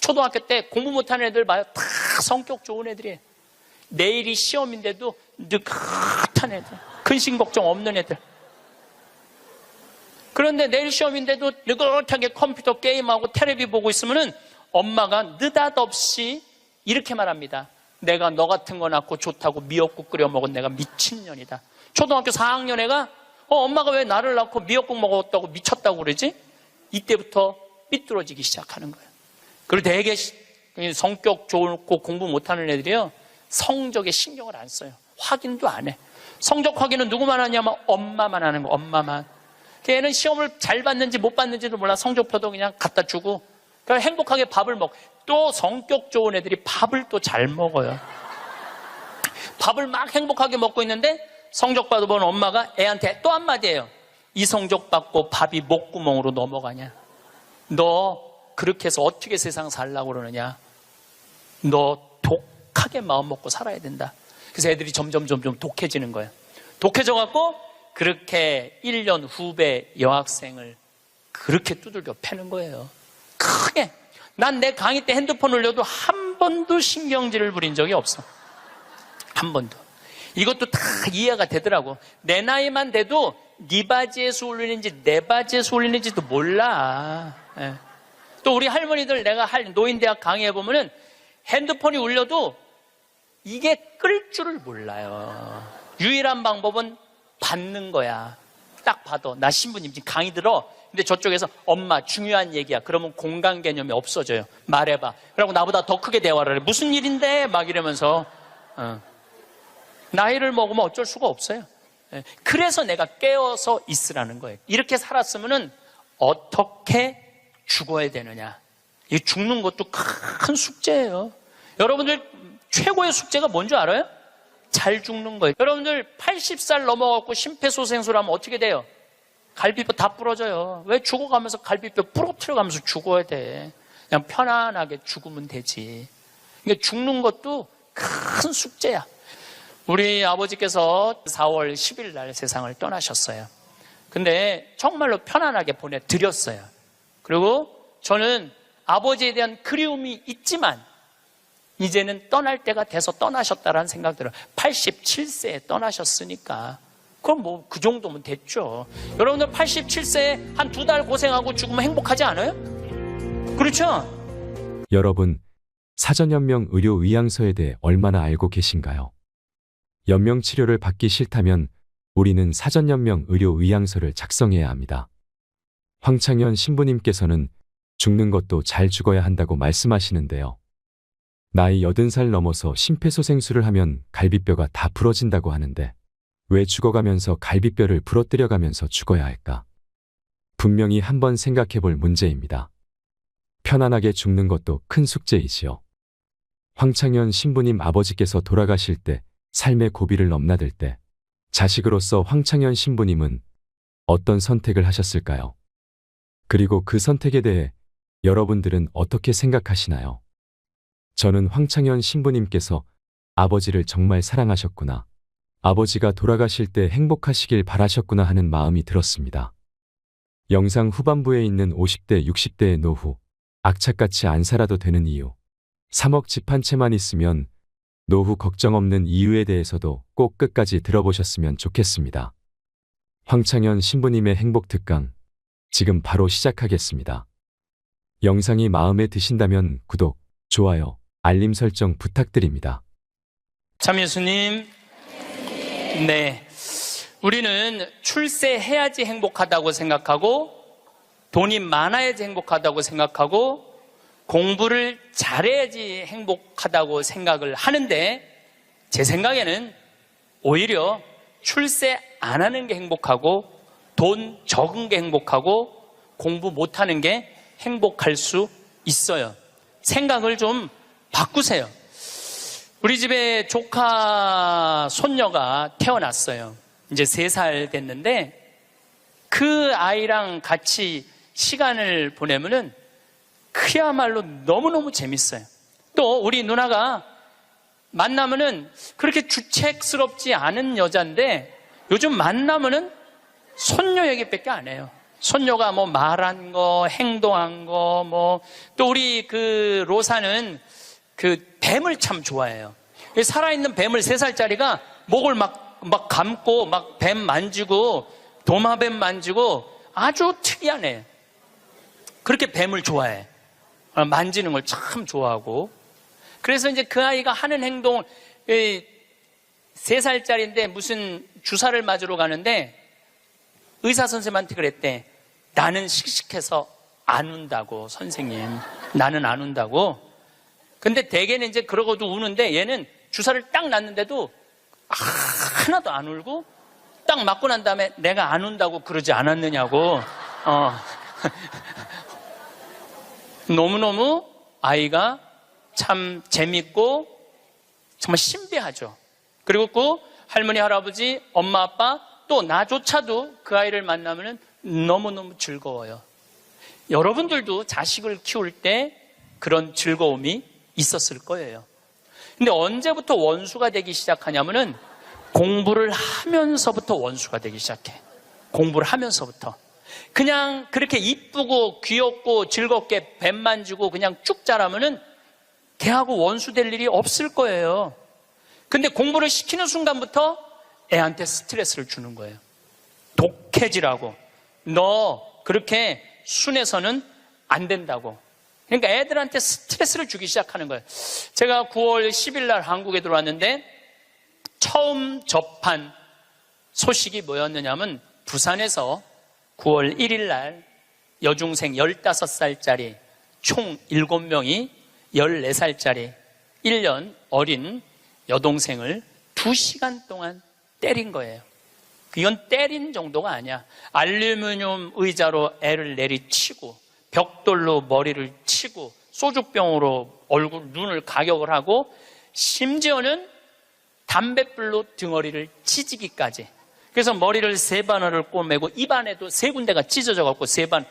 초등학교 때 공부 못하는 애들 봐요. 다 성격 좋은 애들이에요. 내일이 시험인데도 느긋한 애들, 근심 걱정 없는 애들. 그런데 내일 시험인데도 느긋하게 컴퓨터 게임하고 텔레비 보고 있으면은 엄마가 느닷없이 이렇게 말합니다. 내가 너 같은 거 낳고 좋다고 미역국 끓여 먹은 내가 미친년이다. 초등학교 4학년 애가 엄마가 왜 나를 낳고 미역국 먹었다고 미쳤다고 그러지? 이때부터 삐뚤어지기 시작하는 거예요. 그리고 되게 성격 좋고 공부 못하는 애들이요, 성적에 신경을 안 써요. 확인도 안 해. 성적 확인은 누구만 하냐면 엄마만 하는 거. 엄마만. 걔는 시험을 잘 봤는지 못 봤는지도 몰라. 성적표도 그냥 갖다 주고. 그러니까 행복하게 밥을 먹고. 또 성격 좋은 애들이 밥을 또 잘 먹어요. 밥을 막 행복하게 먹고 있는데 성적 받아본 엄마가 애한테 또 한마디예요. 이 성적 받고 밥이 목구멍으로 넘어가냐? 너 그렇게 해서 어떻게 세상 살라고 그러느냐? 너 독하게 마음 먹고 살아야 된다. 그래서 애들이 점점 독해지는 거예요. 독해져갖고 그렇게 1년 후배 여학생을 그렇게 두들겨 패는 거예요. 크게. 난 내 강의 때 핸드폰 올려도 한 번도 신경질을 부린 적이 없어. 한 번도. 이것도 다 이해가 되더라고. 내 나이만 돼도 네 바지에서 올리는지 내 바지에서 올리는지도 몰라. 예. 또 우리 할머니들 내가 노인대학 강의해보면은 핸드폰이 울려도 이게 끌 줄을 몰라요. 유일한 방법은 받는 거야. 딱 봐도. 나 신부님 지금 강의 들어. 근데 저쪽에서 엄마 중요한 얘기야. 그러면 공간 개념이 없어져요. 말해봐. 그러고 나보다 더 크게 대화를 해. 무슨 일인데? 막 이러면서. 나이를 먹으면 어쩔 수가 없어요. 그래서 내가 깨어서 있으라는 거예요. 이렇게 살았으면은 어떻게 죽어야 되느냐. 이 죽는 것도 큰 숙제예요. 여러분들 최고의 숙제가 뭔지 알아요? 잘 죽는 거예요. 여러분들 80살 넘어갖고 심폐소생술 하면 어떻게 돼요? 갈비뼈 다 부러져요. 왜 죽어가면서 갈비뼈 부러뜨려가면서 죽어야 돼? 그냥 편안하게 죽으면 되지. 그러니까 죽는 것도 큰 숙제야. 우리 아버지께서 4월 10일 날 세상을 떠나셨어요. 근데 정말로 편안하게 보내드렸어요. 그리고 저는 아버지에 대한 그리움이 있지만 이제는 떠날 때가 돼서 떠나셨다라는 생각 들어요. 87세에 떠나셨으니까 그럼 뭐 그 정도면 됐죠. 여러분들 87세에 한 2달 고생하고 죽으면 행복하지 않아요? 그렇죠? 여러분, 사전연명 의료 의향서에 대해 얼마나 알고 계신가요? 연명 치료를 받기 싫다면 우리는 사전연명 의료 의향서를 작성해야 합니다. 황창현 신부님께서는 죽는 것도 잘 죽어야 한다고 말씀하시는데요. 나이 80살 넘어서 심폐소생술을 하면 갈비뼈가 다 부러진다고 하는데 왜 죽어가면서 갈비뼈를 부러뜨려가면서 죽어야 할까? 분명히 한번 생각해 볼 문제입니다. 편안하게 죽는 것도 큰 숙제이지요. 황창현 신부님 아버지께서 돌아가실 때 삶의 고비를 넘나들 때 자식으로서 황창현 신부님은 어떤 선택을 하셨을까요? 그리고 그 선택에 대해 여러분들은 어떻게 생각하시나요? 저는 황창현 신부님께서 아버지를 정말 사랑하셨구나. 아버지가 돌아가실 때 행복하시길 바라셨구나 하는 마음이 들었습니다. 영상 후반부에 있는 50대, 60대의 노후, 악착같이 안 살아도 되는 이유, 3억 집 한 채만 있으면 노후 걱정 없는 이유에 대해서도 꼭 끝까지 들어보셨으면 좋겠습니다. 황창현 신부님의 행복 특강, 지금 바로 시작하겠습니다. 영상이 마음에 드신다면 구독, 좋아요, 알림 설정 부탁드립니다. 참 예수님, 네, 우리는 출세해야지 행복하다고 생각하고 돈이 많아야지 행복하다고 생각하고 공부를 잘해야지 행복하다고 생각을 하는데 제 생각에는 오히려 출세 안 하는 게 행복하고 돈 적은 게 행복하고 공부 못하는 게 행복할 수 있어요. 생각을 좀 바꾸세요. 우리 집에 조카 손녀가 태어났어요. 이제 3살 됐는데 그 아이랑 같이 시간을 보내면은 그야말로 너무너무 재밌어요. 또 우리 누나가 만나면은 그렇게 주책스럽지 않은 여자인데 요즘 만나면은 손녀 얘기밖에 안 해요. 손녀가 뭐 말한 거, 행동한 거, 뭐, 또 우리 그 로사는 그 뱀을 참 좋아해요. 살아있는 뱀을 3살짜리가 목을 막 감고 막 뱀 만지고 도마뱀 만지고 아주 특이한 애. 그렇게 뱀을 좋아해. 만지는 걸 참 좋아하고. 그래서 이제 그 아이가 하는 행동을 3살짜리인데 무슨 주사를 맞으러 가는데 의사 선생님한테 그랬대. 나는 씩씩해서 안 운다고, 선생님. 나는 안 운다고. 근데 대개는 이제 그러고도 우는데 얘는 주사를 딱 놨는데도 하나도 안 울고 딱 맞고 난 다음에 내가 안 운다고 그러지 않았느냐고. 너무너무 아이가 참 재밌고 정말 신비하죠. 그리고 그 할머니, 할아버지, 엄마, 아빠 또 나조차도 그 아이를 만나면 너무너무 즐거워요. 여러분들도 자식을 키울 때 그런 즐거움이 있었을 거예요. 근데 언제부터 원수가 되기 시작하냐면은 공부를 하면서부터 원수가 되기 시작해. 공부를 하면서부터. 그냥 그렇게 이쁘고 귀엽고 즐겁게 뱀 만지고 그냥 쭉 자라면은 걔하고 원수 될 일이 없을 거예요. 근데 공부를 시키는 순간부터 애한테 스트레스를 주는 거예요. 독해지라고. 너 그렇게 순해서는 안 된다고. 그러니까 애들한테 스트레스를 주기 시작하는 거예요. 제가 9월 10일 날 한국에 들어왔는데 처음 접한 소식이 뭐였느냐면 부산에서 9월 1일 날 여중생 15살짜리 총 7명이 14살짜리 1년 어린 여동생을 2시간 동안 때린 거예요. 이건 때린 정도가 아니야. 알루미늄 의자로 애를 내리치고 벽돌로 머리를 치고 소주병으로 얼굴, 눈을 가격을 하고 심지어는 담뱃불로 등어리를 찢기까지. 그래서 머리를 3바늘을 꼬매고 입안에도 3군데가 찢어져 갖고 3번.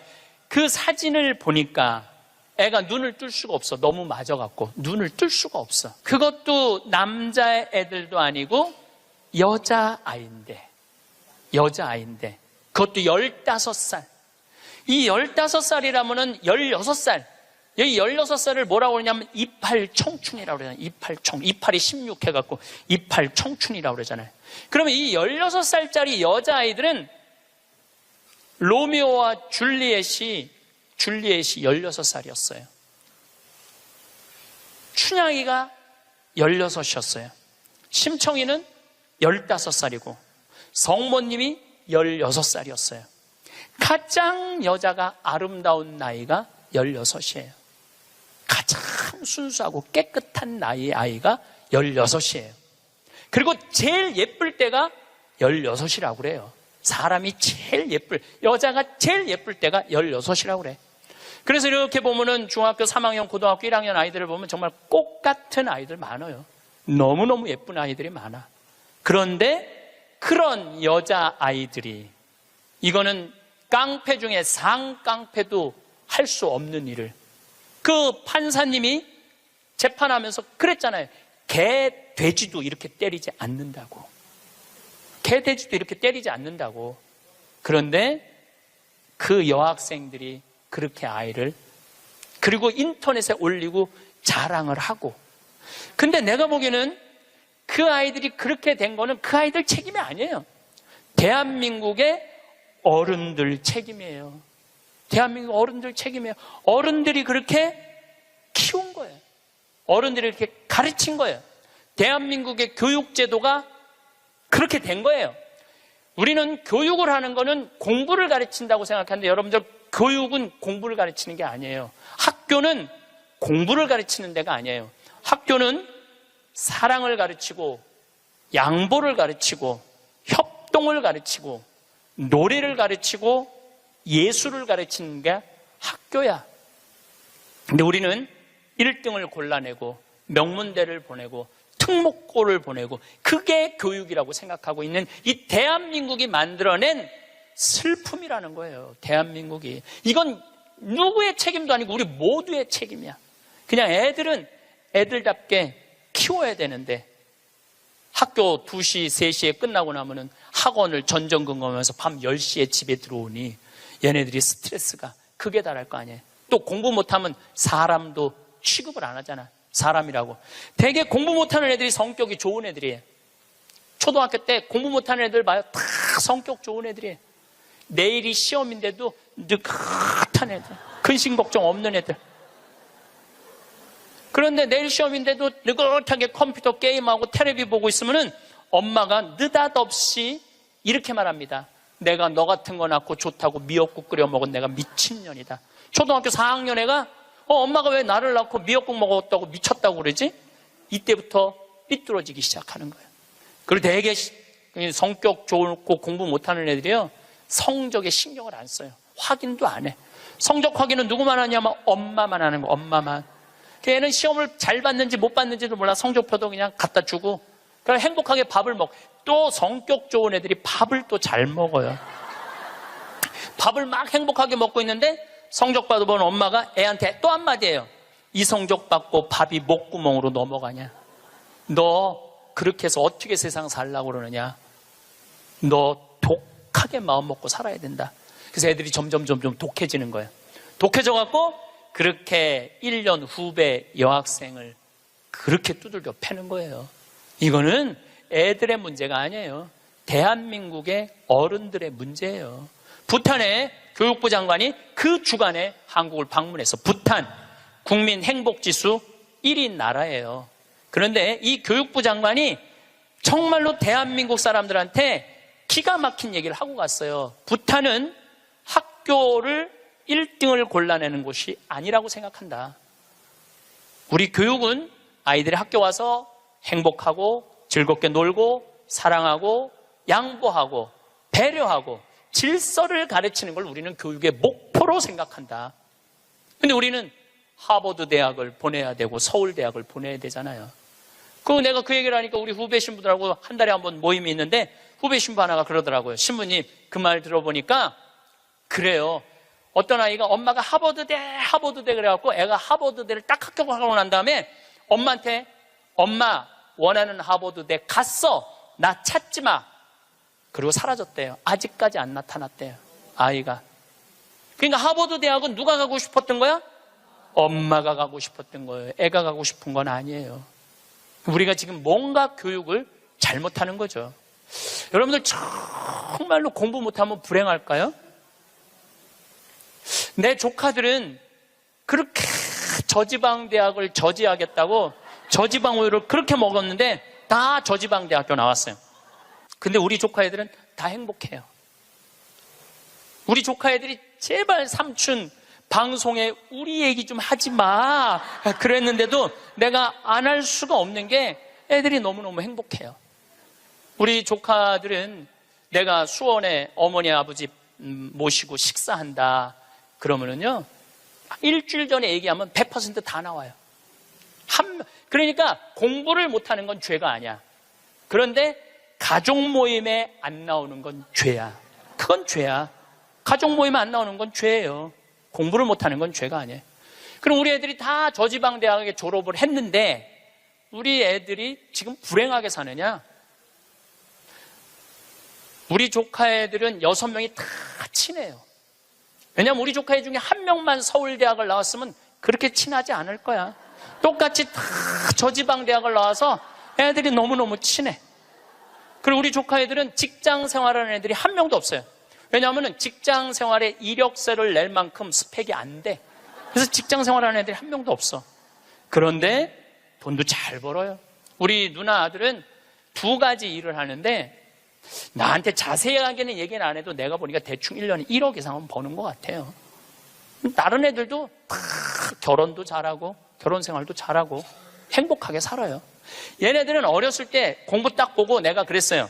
그 사진을 보니까 애가 눈을 뜰 수가 없어. 너무 맞아갖고 눈을 뜰 수가 없어. 그것도 남자애들도 아니고 여자아이인데 그것도 15살. 이 15살이라면은 16살. 여기 16살을 뭐라고 그러냐면 이팔 청춘이라고 그러잖아요. 이팔이 16 해갖고 이팔 청춘이라고 그러잖아요. 그러면 이 16살짜리 여자아이들은 로미오와 줄리엣이 16살이었어요. 춘향이가 16이었어요. 심청이는 15살이고 성모님이 16살이었어요. 가장 여자가 아름다운 나이가 16이에요. 가장 순수하고 깨끗한 나이의 아이가 16이에요. 그리고 제일 예쁠 때가 16이라고 그래요. 사람이 제일 여자가 제일 예쁠 때가 16이라고 그래. 그래서 이렇게 보면은 중학교 3학년, 고등학교 1학년 아이들을 보면 정말 꽃 같은 아이들 많아요. 너무너무 예쁜 아이들이 많아. 그런데 그런 여자아이들이, 이거는 깡패 중에 상깡패도 할 수 없는 일을, 그 판사님이 재판하면서 그랬잖아요. 개, 돼지도 이렇게 때리지 않는다고. 개, 돼지도 이렇게 때리지 않는다고. 그런데 그 여학생들이 그렇게 아이를, 그리고 인터넷에 올리고 자랑을 하고. 근데 내가 보기에는 그 아이들이 그렇게 된 거는 그 아이들 책임이 아니에요. 대한민국의 어른들 책임이에요. 대한민국 어른들 책임이에요. 어른들이 그렇게 키운 거예요. 어른들이 그렇게 가르친 거예요. 대한민국의 교육제도가 그렇게 된 거예요. 우리는 교육을 하는 거는 공부를 가르친다고 생각하는데 여러분들, 교육은 공부를 가르치는 게 아니에요. 학교는 공부를 가르치는 데가 아니에요. 학교는 사랑을 가르치고 양보를 가르치고 협동을 가르치고 노래를 가르치고 예술을 가르치는 게 학교야. 근데 우리는 1등을 골라내고 명문대를 보내고 특목고를 보내고 그게 교육이라고 생각하고 있는 이 대한민국이 만들어낸 슬픔이라는 거예요. 대한민국이. 이건 누구의 책임도 아니고 우리 모두의 책임이야. 그냥 애들은 애들답게 키워야 되는데 학교 2시, 3시에 끝나고 나면은 학원을 전전긍긍하면서 밤 10시에 집에 들어오니 얘네들이 스트레스가 극에 달할 거 아니에요. 또 공부 못하면 사람도 취급을 안 하잖아. 사람이라고. 되게 공부 못하는 애들이 성격이 좋은 애들이에요. 초등학교 때 공부 못하는 애들 봐요. 다 성격 좋은 애들이에요. 내일이 시험인데도 느긋한 애들, 근심 걱정 없는 애들. 그런데 내일 시험인데도 느긋하게 컴퓨터 게임하고 텔레비 보고 있으면은 엄마가 느닷없이 이렇게 말합니다. 내가 너 같은 거 낳고 좋다고 미역국 끓여 먹은 내가 미친년이다. 초등학교 4학년 애가 엄마가 왜 나를 낳고 미역국 먹었다고 미쳤다고 그러지? 이때부터 삐뚤어지기 시작하는 거예요. 그리고 되게 성격 좋고 공부 못하는 애들이요, 성적에 신경을 안 써요. 확인도 안 해. 성적 확인은 누구만 하냐면 엄마만 하는 거. 엄마만. 걔는 시험을 잘 봤는지 못 봤는지도 몰라. 성적표도 그냥 갖다 주고, 그럼 행복하게 밥을 먹고. 또 성격 좋은 애들이 밥을 또 잘 먹어요. 밥을 막 행복하게 먹고 있는데 성적 받아본 엄마가 애한테 또 한마디예요. 이 성적 받고 밥이 목구멍으로 넘어가냐? 너 그렇게 해서 어떻게 세상 살라고 그러느냐? 너 독하게 마음 먹고 살아야 된다. 그래서 애들이 점점 독해지는 거예요. 독해져갖고 그렇게 1년 후배 여학생을 그렇게 두들겨 패는 거예요. 이거는 애들의 문제가 아니에요. 대한민국의 어른들의 문제예요. 부탄의 교육부 장관이 그 주간에 한국을 방문해서, 부탄 국민 행복지수 1위 나라예요. 그런데 이 교육부 장관이 정말로 대한민국 사람들한테 기가 막힌 얘기를 하고 갔어요. 부탄은 학교를 1등을 골라내는 곳이 아니라고 생각한다. 우리 교육은 아이들이 학교 와서 행복하고 즐겁게 놀고 사랑하고 양보하고 배려하고 질서를 가르치는 걸 우리는 교육의 목표로 생각한다. 근데 우리는 하버드 대학을 보내야 되고 서울대학을 보내야 되잖아요. 내가 그 얘기를 하니까 우리 후배 신부들하고 한 달에 한 번 모임이 있는데 후배 신부 하나가 그러더라고요. 신부님, 그 말 들어보니까 그래요. 어떤 아이가 엄마가 하버드대 그래갖고 애가 하버드대를 딱 합격하고 난 다음에 엄마한테, 엄마 원하는 하버드대 갔어, 나 찾지 마. 그리고 사라졌대요. 아직까지 안 나타났대요, 아이가. 그러니까 하버드 대학은 누가 가고 싶었던 거야? 엄마가 가고 싶었던 거예요. 애가 가고 싶은 건 아니에요. 우리가 지금 뭔가 교육을 잘못하는 거죠. 여러분들 정말로 공부 못하면 불행할까요? 내 조카들은 그렇게 저지방 대학을 저지하겠다고 저지방 우유를 그렇게 먹었는데 다 저지방 대학교 나왔어요. 근데 우리 조카 애들은 다 행복해요. 우리 조카 애들이 제발 삼촌 방송에 우리 얘기 좀 하지 마 그랬는데도 내가 안 할 수가 없는 게 애들이 너무너무 행복해요. 우리 조카들은 내가 수원에 어머니 아버지 모시고 식사한다 그러면은요, 일주일 전에 얘기하면 100% 다 나와요. 그러니까 공부를 못하는 건 죄가 아니야. 그런데 가족 모임에 안 나오는 건 죄야. 그건 죄야. 가족 모임에 안 나오는 건 죄예요. 공부를 못하는 건 죄가 아니에요. 그럼 우리 애들이 다 저지방 대학에 졸업을 했는데 우리 애들이 지금 불행하게 사느냐? 우리 조카 애들은 6명이 다 친해요. 왜냐하면 우리 조카 애 중에 한 명만 서울대학을 나왔으면 그렇게 친하지 않을 거야. 똑같이 다 저지방 대학을 나와서 애들이 너무너무 친해. 그리고 우리 조카 애들은 직장 생활하는 애들이 한 명도 없어요. 왜냐하면 직장 생활에 이력서를 낼 만큼 스펙이 안 돼. 그래서 직장 생활하는 애들이 한 명도 없어. 그런데 돈도 잘 벌어요. 우리 누나 아들은 2가지 일을 하는데 나한테 자세하게는 얘기는 안 해도 내가 보니까 대충 1년에 1억 이상은 버는 것 같아요. 다른 애들도 다 결혼도 잘하고 결혼 생활도 잘하고 행복하게 살아요. 얘네들은 어렸을 때 공부 딱 보고 내가 그랬어요.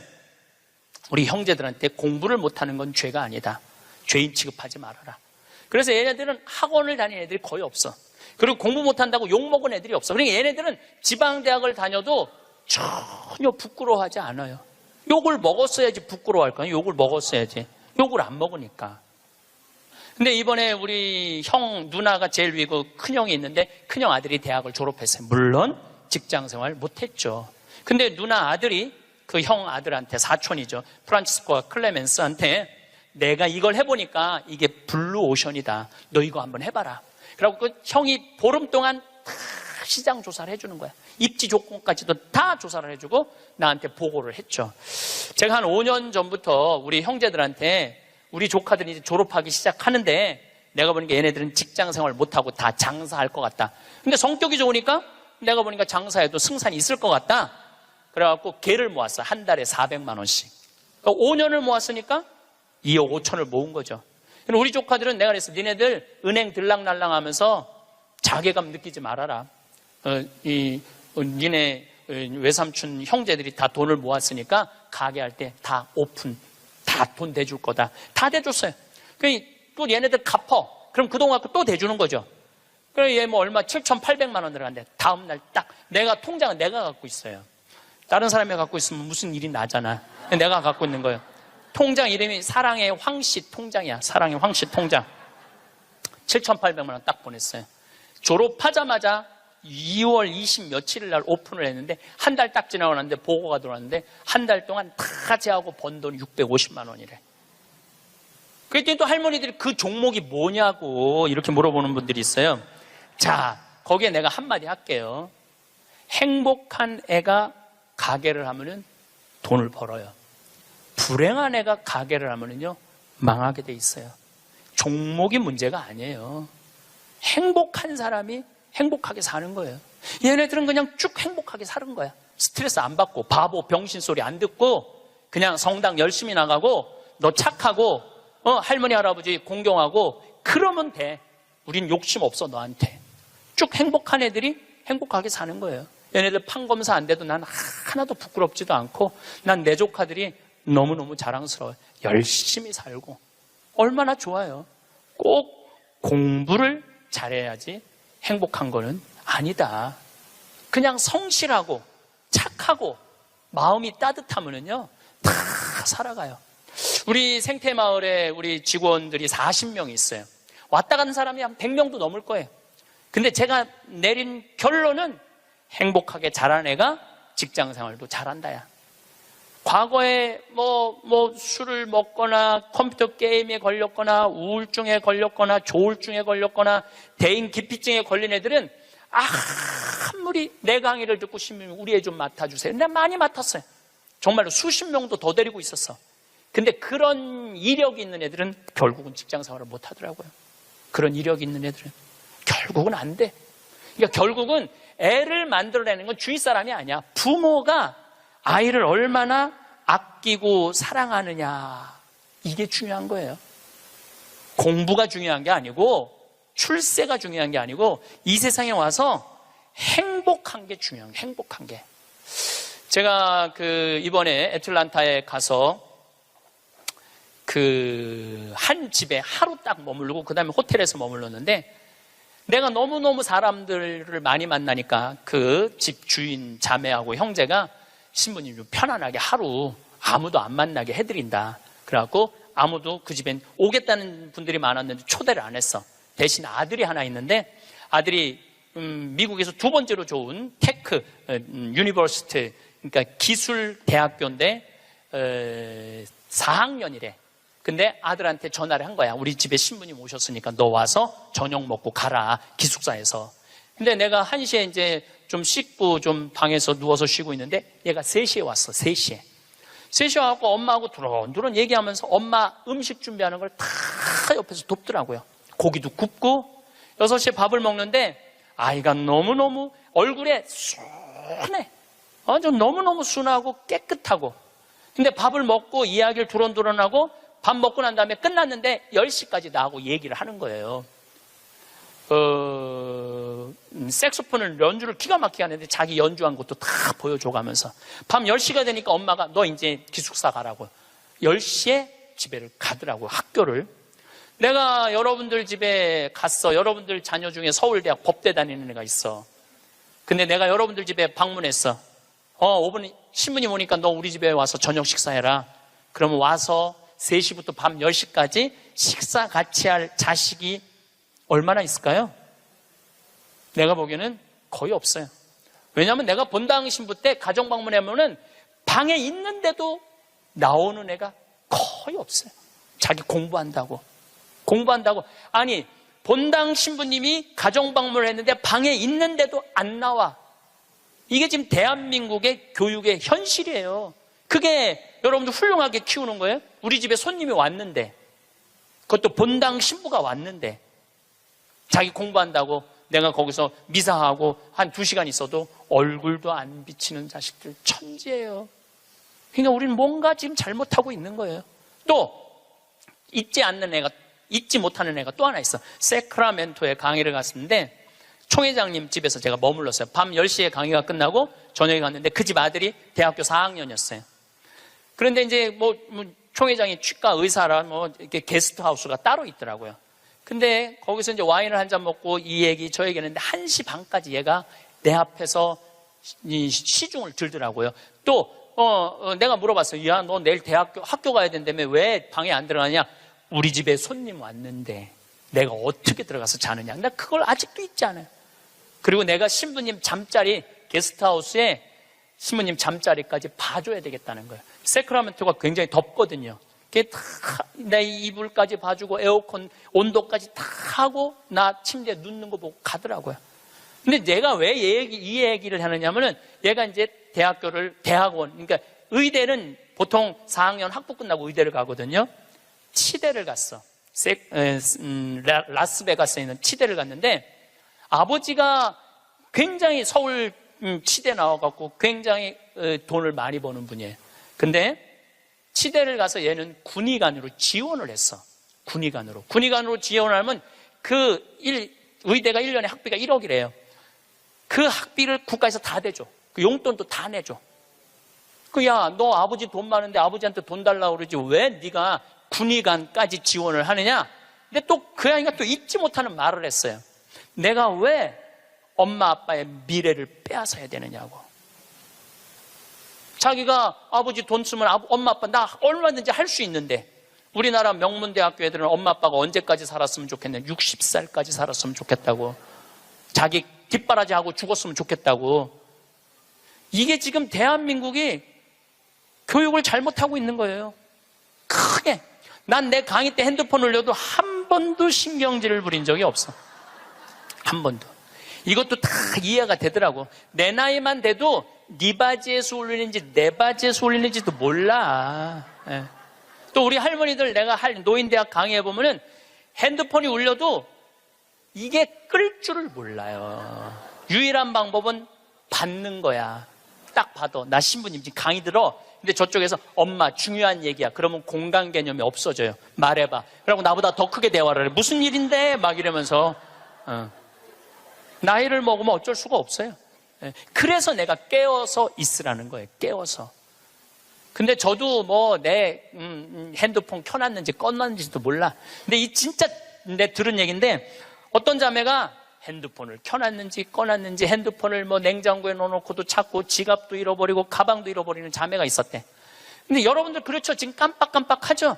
우리 형제들한테 공부를 못하는 건 죄가 아니다. 죄인 취급하지 말아라. 그래서 얘네들은 학원을 다니는 애들이 거의 없어. 그리고 공부 못한다고 욕먹은 애들이 없어. 그러니까 얘네들은 지방대학을 다녀도 전혀 부끄러워하지 않아요. 욕을 먹었어야지 부끄러워할까요? 욕을 먹었어야지. 욕을 안 먹으니까. 근데 이번에 우리 형 누나가 제일 위고 큰형이 있는데 큰형 아들이 대학을 졸업했어요. 물론 직장생활 못했죠. 근데 누나 아들이 그 형 아들한테, 사촌이죠, 프란치스코와 클레멘스한테 내가 이걸 해보니까 이게 블루오션이다. 너 이거 한번 해봐라. 그래갖고 그 형이 보름 동안 다 시장 조사를 해주는 거야. 입지 조건까지도 다 조사를 해주고 나한테 보고를 했죠. 제가 한 5년 전부터 우리 형제들한테 우리 조카들이 이제 졸업하기 시작하는데 내가 보니까 얘네들은 직장 생활 못하고 다 장사할 것 같다. 근데 성격이 좋으니까 내가 보니까 장사해도 승산이 있을 것 같다. 그래갖고 개를 모았어. 한 달에 400만 원씩. 그러니까 5년을 모았으니까 2억 5천을 모은 거죠. 우리 조카들은 내가 그랬어. 니네들 은행 들락날락 하면서 자괴감 느끼지 말아라. 니네 외삼촌 형제들이 다 돈을 모았으니까 가게 할 때 다 오픈, 다 돈 대줄 거다. 다 대줬어요. 또 얘네들 갚어. 그럼 그동안 갖고 또 대주는 거죠. 그래 얘 뭐 얼마 7,800만 원 들어간대. 다음날 딱 내가 통장은 내가 갖고 있어요. 다른 사람이 갖고 있으면 무슨 일이 나잖아. 내가 갖고 있는 거예요. 통장 이름이 사랑의 황씨 통장이야. 사랑의 황씨 통장. 7,800만 원 딱 보냈어요. 졸업하자마자 2월 20 며칠 날 오픈을 했는데 한 달 딱 지나고 났는데 보고가 들어왔는데 한 달 동안 다 제하고 번 돈이 650만 원이래. 그랬더니 또 할머니들이 그 종목이 뭐냐고 이렇게 물어보는 분들이 있어요. 자, 거기에 내가 한마디 할게요. 행복한 애가 가게를 하면은 돈을 벌어요. 불행한 애가 가게를 하면은요, 망하게 돼 있어요. 종목이 문제가 아니에요. 행복한 사람이 행복하게 사는 거예요. 얘네들은 그냥 쭉 행복하게 사는 거야. 스트레스 안 받고, 바보, 병신 소리 안 듣고, 그냥 성당 열심히 나가고, 너 착하고, 할머니, 할아버지 공경하고, 그러면 돼. 우린 욕심 없어, 너한테. 쭉 행복한 애들이 행복하게 사는 거예요. 얘네들 판검사 안 돼도 난 하나도 부끄럽지도 않고, 난 내 조카들이 너무너무 자랑스러워요. 열심히 살고. 얼마나 좋아요. 꼭 공부를 잘해야지 행복한 거는 아니다. 그냥 성실하고 착하고 마음이 따뜻하면은요, 다 살아가요. 우리 생태마을에 우리 직원들이 40명이 있어요. 왔다 가는 사람이 한 100명도 넘을 거예요. 근데 제가 내린 결론은 행복하게 자란 애가 직장 생활도 잘한다야. 과거에 술을 먹거나 컴퓨터 게임에 걸렸거나 우울증에 걸렸거나 조울증에 걸렸거나 대인 기피증에 걸린 애들은 아무리 내 강의를 듣고 싶으면 우리 애 좀 맡아주세요. 내가 많이 맡았어요. 정말로 수십 명도 더 데리고 있었어. 근데 그런 이력이 있는 애들은 결국은 직장 생활을 못 하더라고요. 그런 이력이 있는 애들은 결국은 안 돼. 그러니까 결국은 애를 만들어내는 건 주위 사람이 아니야. 부모가 아이를 얼마나 아끼고 사랑하느냐, 이게 중요한 거예요. 공부가 중요한 게 아니고 출세가 중요한 게 아니고 이 세상에 와서 행복한 게 중요한 게, 행복한 게. 제가 이번에 애틀란타에 가서 한 집에 하루 딱 머무르고 그 다음에 호텔에서 머물렀는데, 내가 너무너무 사람들을 많이 만나니까 그 집 주인 자매하고 형제가 신부님 좀 편안하게 하루 아무도 안 만나게 해드린다. 그래갖고 아무도 그 집엔 오겠다는 분들이 많았는데 초대를 안 했어. 대신 아들이 하나 있는데, 아들이 미국에서 두 번째로 좋은 테크 유니버시티, 그러니까 기술 대학교인데 4학년이래. 근데 아들한테 전화를 한 거야. 우리 집에 신부님 오셨으니까 너 와서 저녁 먹고 가라, 기숙사에서. 근데 내가 1시에 이제 좀 씻고 좀 방에서 누워서 쉬고 있는데 얘가 3시에 왔어. 3시에. 3시에 와서 엄마하고 두런두런 얘기하면서 엄마 음식 준비하는 걸 다 옆에서 돕더라고요. 고기도 굽고. 6시에 밥을 먹는데 아이가 너무너무 얼굴에 순해. 좀 너무너무 순하고 깨끗하고. 근데 밥을 먹고 이야기를 두런두런하고 밥 먹고 난 다음에 끝났는데 10시까지 나하고 얘기를 하는 거예요. 색소폰을 연주를 기가 막히게 하는데 자기 연주한 것도 다 보여줘가면서 밤 10시가 되니까 엄마가 너 이제 기숙사 가라고 10시에 집에를 가더라고요. 학교를. 내가 여러분들 집에 갔어. 여러분들 자녀 중에 서울대학 법대 다니는 애가 있어. 근데 내가 여러분들 집에 방문했어. 5분 신부님 오니까 너 우리 집에 와서 저녁 식사해라. 그러면 와서 3시부터 밤 10시까지 식사 같이 할 자식이 얼마나 있을까요? 내가 보기에는 거의 없어요. 왜냐하면 내가 본당 신부 때 가정 방문하면은 방에 있는데도 나오는 애가 거의 없어요. 자기 공부한다고. 아니, 본당 신부님이 가정방문을 했는데 방에 있는데도 안 나와. 이게 지금 대한민국의 교육의 현실이에요. 그게 여러분들 훌륭하게 키우는 거예요? 우리 집에 손님이 왔는데, 그것도 본당 신부가 왔는데, 자기 공부한다고 내가 거기서 미사하고 한 2시간 있어도 얼굴도 안 비치는 자식들 천지예요. 그러니까 우리는 뭔가 지금 잘못하고 있는 거예요. 또 잊지 못하는 애가 또 하나 있어. 세크라멘토에 강의를 갔는데 총회장님 집에서 제가 머물렀어요. 밤 10시에 강의가 끝나고 저녁에 갔는데 그 집 아들이 대학교 4학년이었어요. 그런데 이제 총회장이 치과 의사라 이렇게 게스트하우스가 따로 있더라고요. 근데 거기서 이제 와인을 한 잔 먹고 이 얘기 저 얘기 했는데 1시 반까지 얘가 내 앞에서 이 시중을 들더라고요. 또 내가 물어봤어요. 야, 너 내일 학교 가야 된다며 왜 방에 안 들어가냐? 우리 집에 손님 왔는데 내가 어떻게 들어가서 자느냐? 나 그걸 아직도 잊지 않아요. 그리고 내가 신부님 잠자리 게스트하우스에 신부님 잠자리까지 봐줘야 되겠다는 거예요. 세크라멘토가 굉장히 덥거든요. 내 이불까지 봐주고 에어컨 온도까지 다 하고 나 침대에 눕는 거 보고 가더라고요. 근데 내가 왜 이 얘기를 하느냐면은 얘가 이제 대학원, 그러니까 의대는 보통 4학년 학부 끝나고 의대를 가거든요. 치대를 갔어. 라스베가스에 있는 치대를 갔는데 아버지가 굉장히 서울 치대 나와갖고 굉장히 돈을 많이 버는 분이에요. 근데 치대를 가서 얘는 군의관으로 지원을 했어. 군의관으로 지원하면 의대가 1년에 학비가 1억이래요. 그 학비를 국가에서 다 대줘. 그 용돈도 다 내줘. 야, 너 아버지 돈 많은데 아버지한테 돈 달라고 그러지 왜 네가 군의관까지 지원을 하느냐? 근데 또 그 아이가 또 잊지 못하는 말을 했어요. 내가 왜 엄마 아빠의 미래를 빼앗아야 되느냐고. 자기가 아버지 돈 쓰면 엄마 아빠 나 얼마든지 할 수 있는데 우리나라 명문대학교 애들은 엄마 아빠가 언제까지 살았으면 좋겠냐? 60살까지 살았으면 좋겠다고. 자기 뒷바라지하고 죽었으면 좋겠다고. 이게 지금 대한민국이 교육을 잘못하고 있는 거예요. 크게. 난 내 강의 때 핸드폰 올려도 한 번도 신경질을 부린 적이 없어. 한 번도. 이것도 다 이해가 되더라고. 내 나이만 돼도 네 바지에서 올리는지 내 바지에서 올리는지도 몰라. 예. 또 우리 할머니들 내가 노인대학 강의해보면은 핸드폰이 울려도 이게 끌 줄을 몰라요. 유일한 방법은 받는 거야. 딱 봐도 나 신부님 지금 강의 들어. 근데 저쪽에서 엄마 중요한 얘기야. 그러면 공간 개념이 없어져요. 말해봐. 그러고 나보다 더 크게 대화를 해. 무슨 일인데? 막 이러면서. 나이를 먹으면 어쩔 수가 없어요. 그래서 내가 깨어서 있으라는 거예요. 깨어서. 근데 저도 내 핸드폰 켜놨는지 꺼놨는지도 몰라. 근데 진짜 내 들은 얘기인데 어떤 자매가 핸드폰을 켜놨는지 꺼놨는지 핸드폰을 냉장고에 넣어놓고도 찾고 지갑도 잃어버리고 가방도 잃어버리는 자매가 있었대. 근데 여러분들 그렇죠? 지금 깜빡깜빡하죠?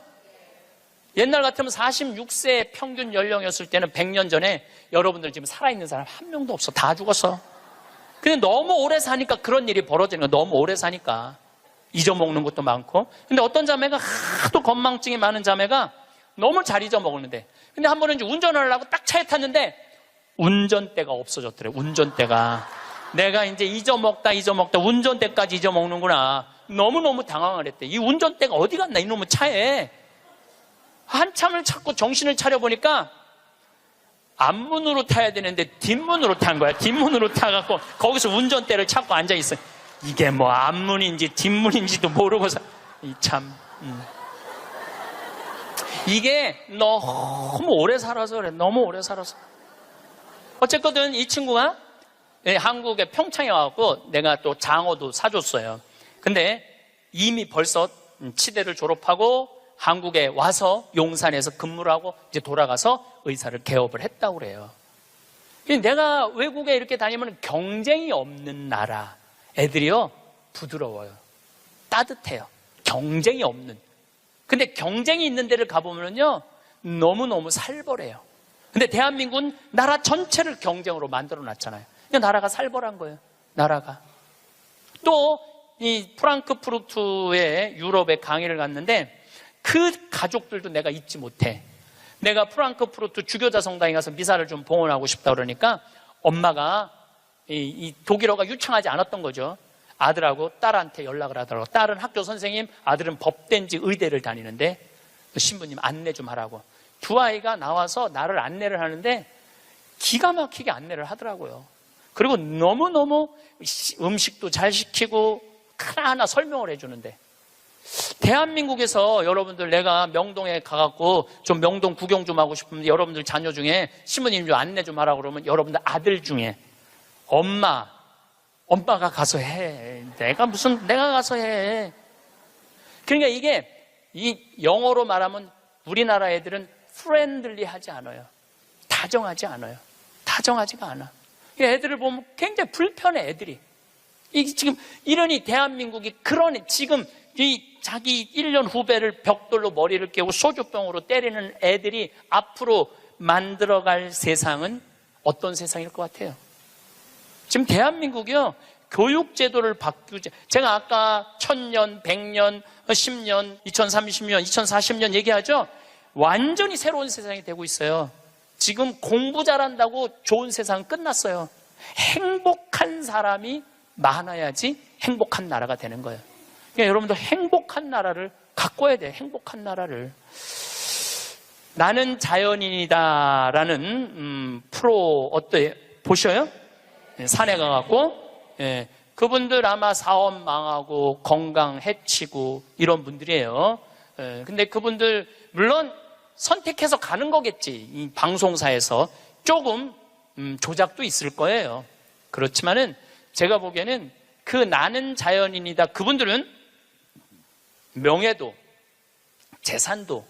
옛날 같으면 46세 평균 연령이었을 때는 100년 전에 여러분들 지금 살아있는 사람 한 명도 없어. 다 죽었어. 근데 너무 오래 사니까 그런 일이 벌어지는 거야. 너무 오래 사니까. 잊어먹는 것도 많고. 근데 어떤 자매가 하도 건망증이 많은 자매가 너무 잘 잊어먹는데. 근데 한 번은 이제 운전을 하려고 딱 차에 탔는데 운전대가 없어졌더래. 운전대가. 내가 이제 잊어먹다 운전대까지 잊어먹는구나. 너무너무 당황을 했대. 이 운전대가 어디 갔나 이놈의 차에. 한참을 찾고 정신을 차려보니까 앞문으로 타야 되는데 뒷문으로 탄 거야. 뒷문으로 타갖고 거기서 운전대를 찾고 앉아있어. 이게 앞문인지 뒷문인지도 모르고서 참 이게 너무 오래 살아서 그래. 너무 오래 살아서. 어쨌거든 이 친구가 한국에 평창에 와갖고 내가 또 장어도 사줬어요. 근데 이미 벌써 치대를 졸업하고 한국에 와서 용산에서 근무를 하고 이제 돌아가서 의사를 개업을 했다고 그래요. 내가 외국에 이렇게 다니면 경쟁이 없는 나라 애들이요 부드러워요. 따뜻해요. 경쟁이 없는. 근데 경쟁이 있는 데를 가보면요 너무너무 살벌해요. 근데 대한민국은 나라 전체를 경쟁으로 만들어 놨잖아요. 그러니까 나라가 살벌한 거예요. 나라가. 또 이 프랑크푸르트에 유럽에 강의를 갔는데 그 가족들도 내가 잊지 못해. 내가 프랑크푸르트 주교자 성당에 가서 미사를 좀 봉헌하고 싶다 그러니까 엄마가 이 독일어가 유창하지 않았던 거죠. 아들하고 딸한테 연락을 하더라고. 딸은 학교 선생님, 아들은 법대인지 의대를 다니는데 신부님 안내 좀 하라고. 두 아이가 나와서 나를 안내를 하는데 기가 막히게 안내를 하더라고요. 그리고 너무너무 음식도 잘 시키고 하나하나 설명을 해주는데, 대한민국에서 여러분들 내가 명동에 가갖고 좀 명동 구경 좀 하고 싶으면 여러분들 자녀 중에 신부님 좀 안내 좀 하라고 그러면 여러분들 아들 중에 엄마가 가서 해. 내가 가서 해. 그러니까 이게 이 영어로 말하면 우리나라 애들은 프렌들리 하지 않아요. 다정하지 않아요. 다정하지가 않아. 애들을 보면 굉장히 불편해, 애들이. 이게 지금 이러니 대한민국이 그러니 지금 이 자기 1년 후배를 벽돌로 머리를 깨고 소주병으로 때리는 애들이 앞으로 만들어갈 세상은 어떤 세상일 것 같아요? 지금 대한민국이요, 교육제도를 바꾸지. 제가 아까 1000년, 100년, 10년, 2030년, 2040년 얘기하죠? 완전히 새로운 세상이 되고 있어요. 지금 공부 잘한다고 좋은 세상은 끝났어요. 행복한 사람이 많아야지 행복한 나라가 되는 거예요. 그러니까 여러분들 행복한 나라를 가꿔야 돼요. 행복한 나라를. 나는 자연인이다라는 프로 어때요? 보셔요? 산에 가갖고 그분들 아마 사업 망하고 건강 해치고 이런 분들이에요. 근데 그분들 물론 선택해서 가는 거겠지. 이 방송사에서 조금 조작도 있을 거예요. 그렇지만은 제가 보기에는 그 나는 자연인이다, 그분들은 명예도 재산도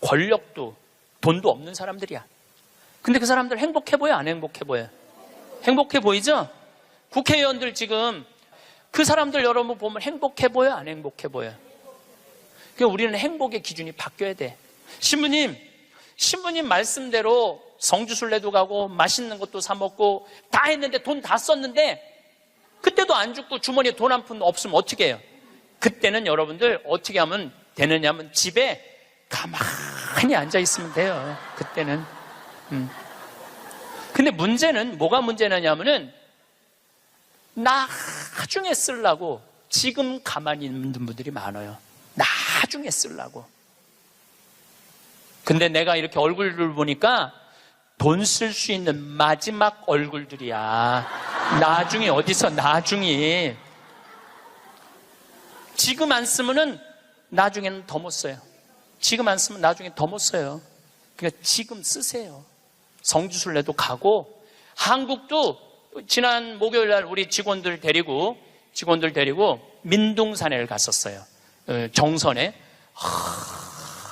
권력도 돈도 없는 사람들이야. 근데 그 사람들 행복해 보여, 안 행복해 보여? 행복해 보이죠? 국회의원들 지금 그 사람들 여러분 보면 행복해 보여, 안 행복해 보여? 그러니까 우리는 행복의 기준이 바뀌어야 돼. 신부님 말씀대로 성주순례도 가고 맛있는 것도 사 먹고 다 했는데 돈 다 썼는데 그때도 안 죽고 주머니에 돈 한 푼 없으면 어떻게 해요? 그때는 여러분들 어떻게 하면 되느냐 하면 집에 가만히 앉아 있으면 돼요. 그때는. 근데 문제는 뭐가 문제냐면은 나중에 쓰려고 지금 가만히 있는 분들이 많아요. 나중에 쓰려고. 근데 내가 이렇게 얼굴을 보니까 돈 쓸 수 있는 마지막 얼굴들이야. 나중에 어디서 나중에. 지금 안 쓰면은 나중에는 더 못 써요. 지금 안 쓰면 나중에 더 못 써요. 그러니까 지금 쓰세요. 성주순례도 가고, 한국도 지난 목요일 날 우리 직원들 데리고 민둥산에를 갔었어요. 정선에.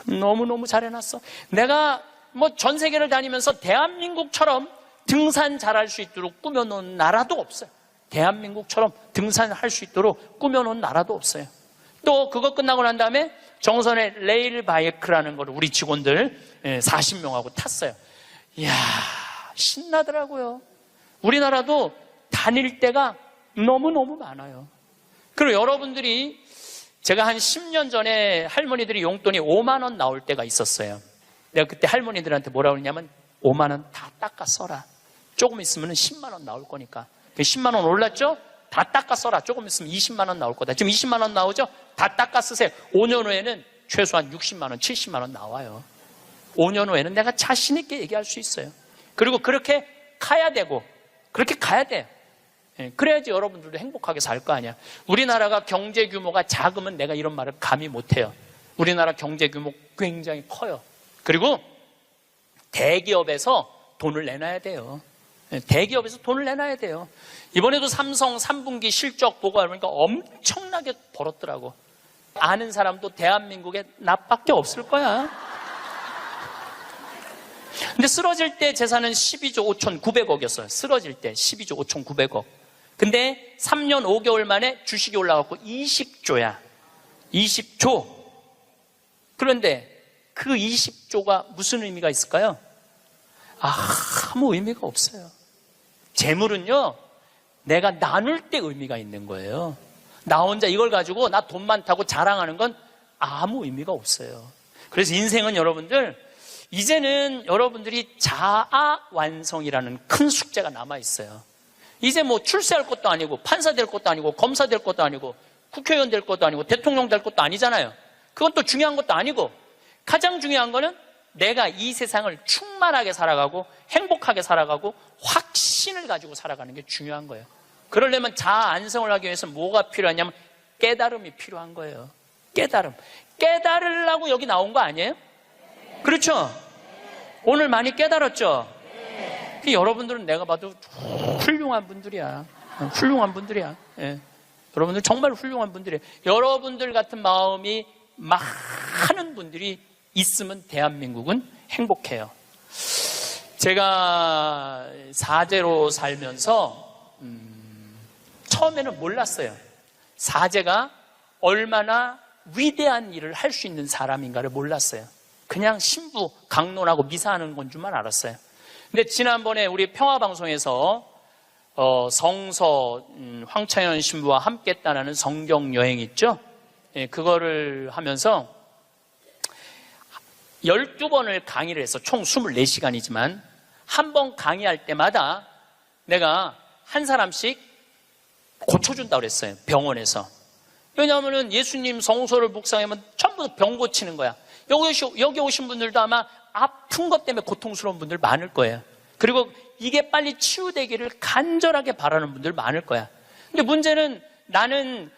너무너무 잘 해놨어. 내가 뭐 전 세계를 다니면서 대한민국처럼 등산 잘할 수 있도록 꾸며놓은 나라도 없어요. 대한민국처럼 등산할 수 있도록 꾸며놓은 나라도 없어요. 또 그거 끝나고 난 다음에 정선에 레일 바이크라는 걸 우리 직원들 40명하고 탔어요. 이야, 신나더라고요. 우리나라도 다닐 때가 너무너무 많아요. 그리고 여러분들이, 제가 한 10년 전에 할머니들이 용돈이 5만 원 나올 때가 있었어요. 내가 그때 할머니들한테 뭐라고 그러냐면 5만 원 다 닦아 써라. 조금 있으면 10만 원 나올 거니까. 10만 원 올랐죠? 다 닦아 써라. 조금 있으면 20만 원 나올 거다. 지금 20만 원 나오죠? 다 닦아 쓰세요. 5년 후에는 최소한 60만 원, 70만 원 나와요. 5년 후에는 내가 자신 있게 얘기할 수 있어요. 그리고 그렇게 가야 되고, 그렇게 가야 돼요. 그래야지 여러분들도 행복하게 살 거 아니야. 우리나라가 경제 규모가 작으면 내가 이런 말을 감히 못해요. 우리나라 경제 규모 굉장히 커요. 그리고 대기업에서 돈을 내놔야 돼요. 대기업에서 돈을 내놔야 돼요. 이번에도 삼성 3분기 실적 보고하니까 그러니까 엄청나게 벌었더라고. 아는 사람도 대한민국에 나밖에 없을 거야. 근데 쓰러질 때 재산은 12조 5,900억이었어요. 쓰러질 때 12조 5,900억. 근데 3년 5개월 만에 주식이 올라갔고 20조야. 20조. 그런데 그 20조가 무슨 의미가 있을까요? 아무 의미가 없어요. 재물은요, 내가 나눌 때 의미가 있는 거예요. 나 혼자 이걸 가지고 나 돈 많다고 자랑하는 건 아무 의미가 없어요. 그래서 인생은 여러분들, 이제는 여러분들이 자아 완성이라는 큰 숙제가 남아있어요. 이제 뭐 출세할 것도 아니고, 판사 될 것도 아니고, 검사 될 것도 아니고, 국회의원 될 것도 아니고, 대통령 될 것도 아니잖아요. 그건 또 중요한 것도 아니고, 가장 중요한 거는 내가 이 세상을 충만하게 살아가고, 행복하게 살아가고, 확신을 가지고 살아가는 게 중요한 거예요. 그러려면 자아 안성을 하기 위해서 뭐가 필요하냐면 깨달음이 필요한 거예요. 깨달음. 깨달으려고 여기 나온 거 아니에요? 그렇죠? 오늘 많이 깨달았죠? 여러분들은 내가 봐도 훌륭한 분들이야. 훌륭한 분들이야. 예. 여러분들 정말 훌륭한 분들이에요. 여러분들 같은 마음이 많은 분들이 있으면 대한민국은 행복해요. 제가 사제로 살면서 처음에는 몰랐어요. 사제가 얼마나 위대한 일을 할 수 있는 사람인가를 몰랐어요. 그냥 신부 강론하고 미사하는 건 줄만 알았어요. 근데 지난번에 우리 평화방송에서 성서 황창현 신부와 함께 따라는 성경 여행 있죠? 예, 그거를 하면서 12번을 강의를 해서 총 24시간이지만 한 번 강의할 때마다 내가 한 사람씩 고쳐준다고 그랬어요. 병원에서. 왜냐하면 예수님 성서를 묵상하면 전부 병 고치는 거야. 여기 오신 분들도 아마 아픈 것 때문에 고통스러운 분들 많을 거예요. 그리고 이게 빨리 치유되기를 간절하게 바라는 분들 많을 거야. 근데 문제는 나는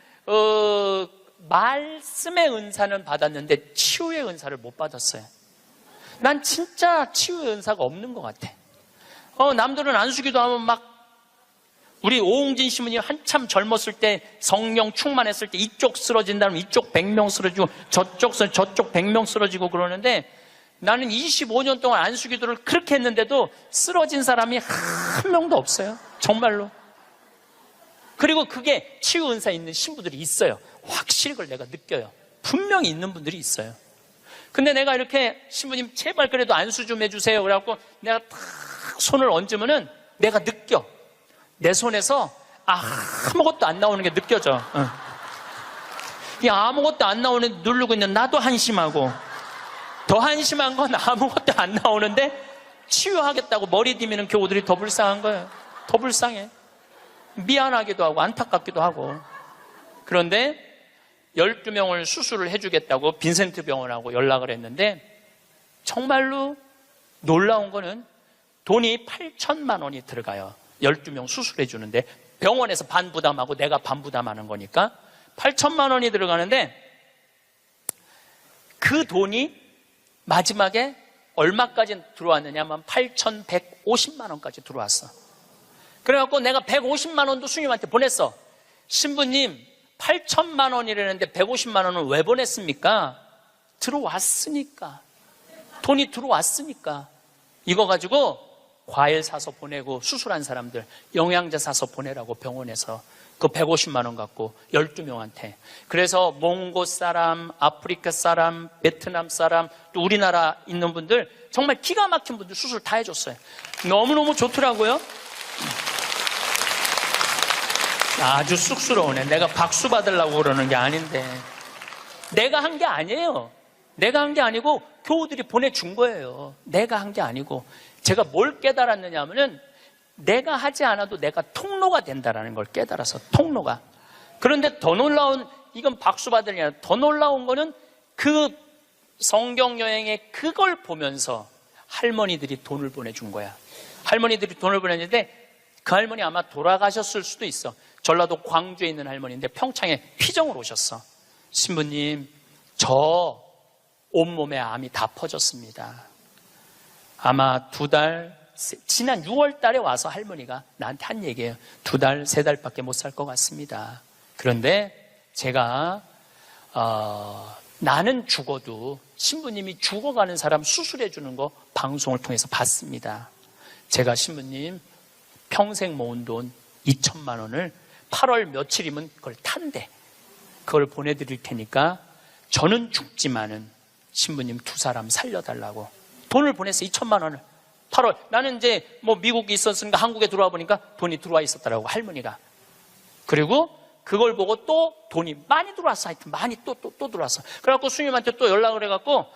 말씀의 은사는 받았는데 치유의 은사를 못 받았어요. 난 진짜 치유의 은사가 없는 것 같아. 남들은 안수기도 하면 막 우리 오홍진 신부님 한참 젊었을 때 성령 충만했을 때 이쪽 쓰러진다면 이쪽 100명 쓰러지고 저쪽 100명 쓰러지고 그러는데 나는 25년 동안 안수기도를 그렇게 했는데도 쓰러진 사람이 한 명도 없어요. 정말로. 그리고 그게 치유 은사 있는 신부들이 있어요. 확실히 그걸 내가 느껴요. 분명히 있는 분들이 있어요. 근데 내가 이렇게 신부님 제발 그래도 안수 좀 해주세요. 그래갖고 내가 탁 손을 얹으면은 내가 느껴. 내 손에서 아무것도 안 나오는 게 느껴져. 이 아무것도 안 나오는 누르고 있는 나도 한심하고 더 한심한 건 아무것도 안 나오는데 치유하겠다고 머리 디미는 교우들이 더 불쌍한 거예요. 더 불쌍해. 미안하기도 하고 안타깝기도 하고. 그런데 12명을 수술을 해주겠다고 빈센트 병원하고 연락을 했는데 정말로 놀라운 거는 돈이 8천만 원이 들어가요. 12명 수술해 주는데 병원에서 반 부담하고 내가 반 부담하는 거니까 8천만 원이 들어가는데 그 돈이 마지막에 얼마까지 들어왔느냐면 8,150만 원까지 들어왔어. 그래갖고 내가 150만 원도 스님한테 보냈어. 신부님 8천만 원이라는데 150만 원은 왜 보냈습니까? 들어왔으니까. 돈이 들어왔으니까. 이거 가지고 과일 사서 보내고 수술한 사람들 영양제 사서 보내라고 병원에서 그 150만 원 갖고 12명한테. 그래서 몽고 사람, 아프리카 사람, 베트남 사람, 또 우리나라 있는 분들 정말 기가 막힌 분들 수술 다 해줬어요. 너무너무 좋더라고요. 아주 쑥스러우네. 내가 박수 받으려고 그러는 게 아닌데. 내가 한 게 아니에요. 내가 한 게 아니고 교우들이 보내준 거예요. 내가 한 게 아니고. 제가 뭘 깨달았느냐 하면은 내가 하지 않아도 내가 통로가 된다는 걸 깨달아서 통로가. 그런데 더 놀라운, 이건 박수 받으려 아니라 더 놀라운 거는 그 성경 여행에 그걸 보면서 할머니들이 돈을 보내준 거야. 할머니들이 돈을 보냈는데 그 할머니 아마 돌아가셨을 수도 있어. 전라도 광주에 있는 할머니인데 평창에 피정을 오셨어. 신부님, 저 온몸에 암이 다 퍼졌습니다. 아마 2달, 지난 6월 달에 와서 할머니가 나한테 한 얘기예요. 2달, 3달밖에 못 살 것 같습니다. 그런데 제가 나는 죽어도 신부님이 죽어가는 사람 수술해 주는 거 방송을 통해서 봤습니다. 제가 신부님 평생 모은 돈 2천만 원을 8월 며칠이면 그걸 탄대. 그걸 보내드릴 테니까 저는 죽지만은 신부님 2사람 살려달라고 돈을 보냈어. 2천만 원을 8월. 나는 이제 뭐 미국에 있었으니까 한국에 들어와 보니까 돈이 들어와 있었더라고, 할머니가. 그리고 그걸 보고 또 돈이 많이 들어왔어. 하여튼 많이 또 들어왔어. 그래갖고 스님한테 또 연락을 해갖고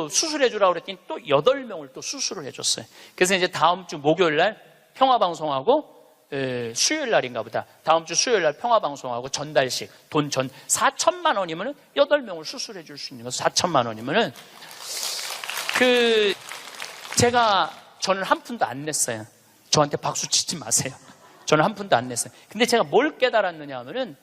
수술해 주라고 그랬더니 또 8명을 또 수술을 해줬어요. 그래서 이제 다음 주 목요일 날 평화방송하고 수요일 날인가 보다. 다음 주 수요일 날 평화방송하고 전달식 돈 4천만 원이면은 8명을 수술해 줄 수 있는 거죠. 4천만 원이면은 저는 한 푼도 안 냈어요. 저한테 박수 치지 마세요. 저는 한 푼도 안 냈어요. 근데 제가 뭘 깨달았느냐 하면은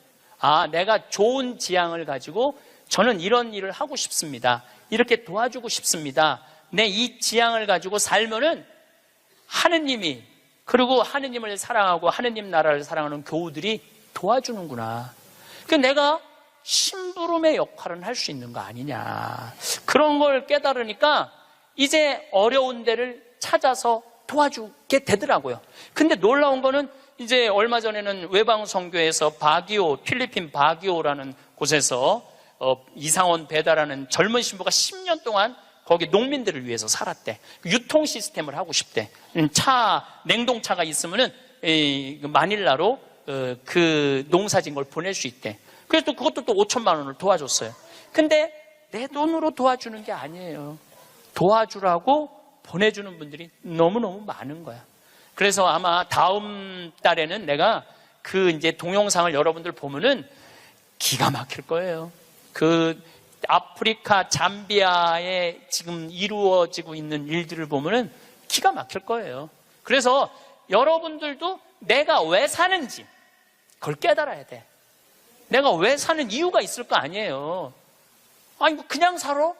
내가 좋은 지향을 가지고 저는 이런 일을 하고 싶습니다. 이렇게 도와주고 싶습니다. 내 이 지향을 가지고 살면은 하느님이 그리고 하느님을 사랑하고 하느님 나라를 사랑하는 교우들이 도와주는구나. 그러니까 내가 심부름의 역할은 할 수 있는 거 아니냐. 그런 걸 깨달으니까 이제 어려운 데를 찾아서 도와주게 되더라고요. 근데 놀라운 거는 이제 얼마 전에는 외방선교에서 필리핀 바기오라는 곳에서 이상원 배다라는 젊은 신부가 10년 동안 거기 농민들을 위해서 살았대. 유통 시스템을 하고 싶대. 냉동차가 있으면은 마닐라로 그 농사진 걸 보낼 수 있대. 그래서 또 그것도 또 5천만 원을 도와줬어요. 근데 내 돈으로 도와주는 게 아니에요. 도와주라고 보내주는 분들이 너무너무 많은 거야. 그래서 아마 다음 달에는 내가 그 이제 동영상을 여러분들 보면은 기가 막힐 거예요. 그 아프리카 잠비아에 지금 이루어지고 있는 일들을 보면은 기가 막힐 거예요. 그래서 여러분들도 내가 왜 사는지 그걸 깨달아야 돼. 내가 왜 사는 이유가 있을 거 아니에요. 그냥 살아?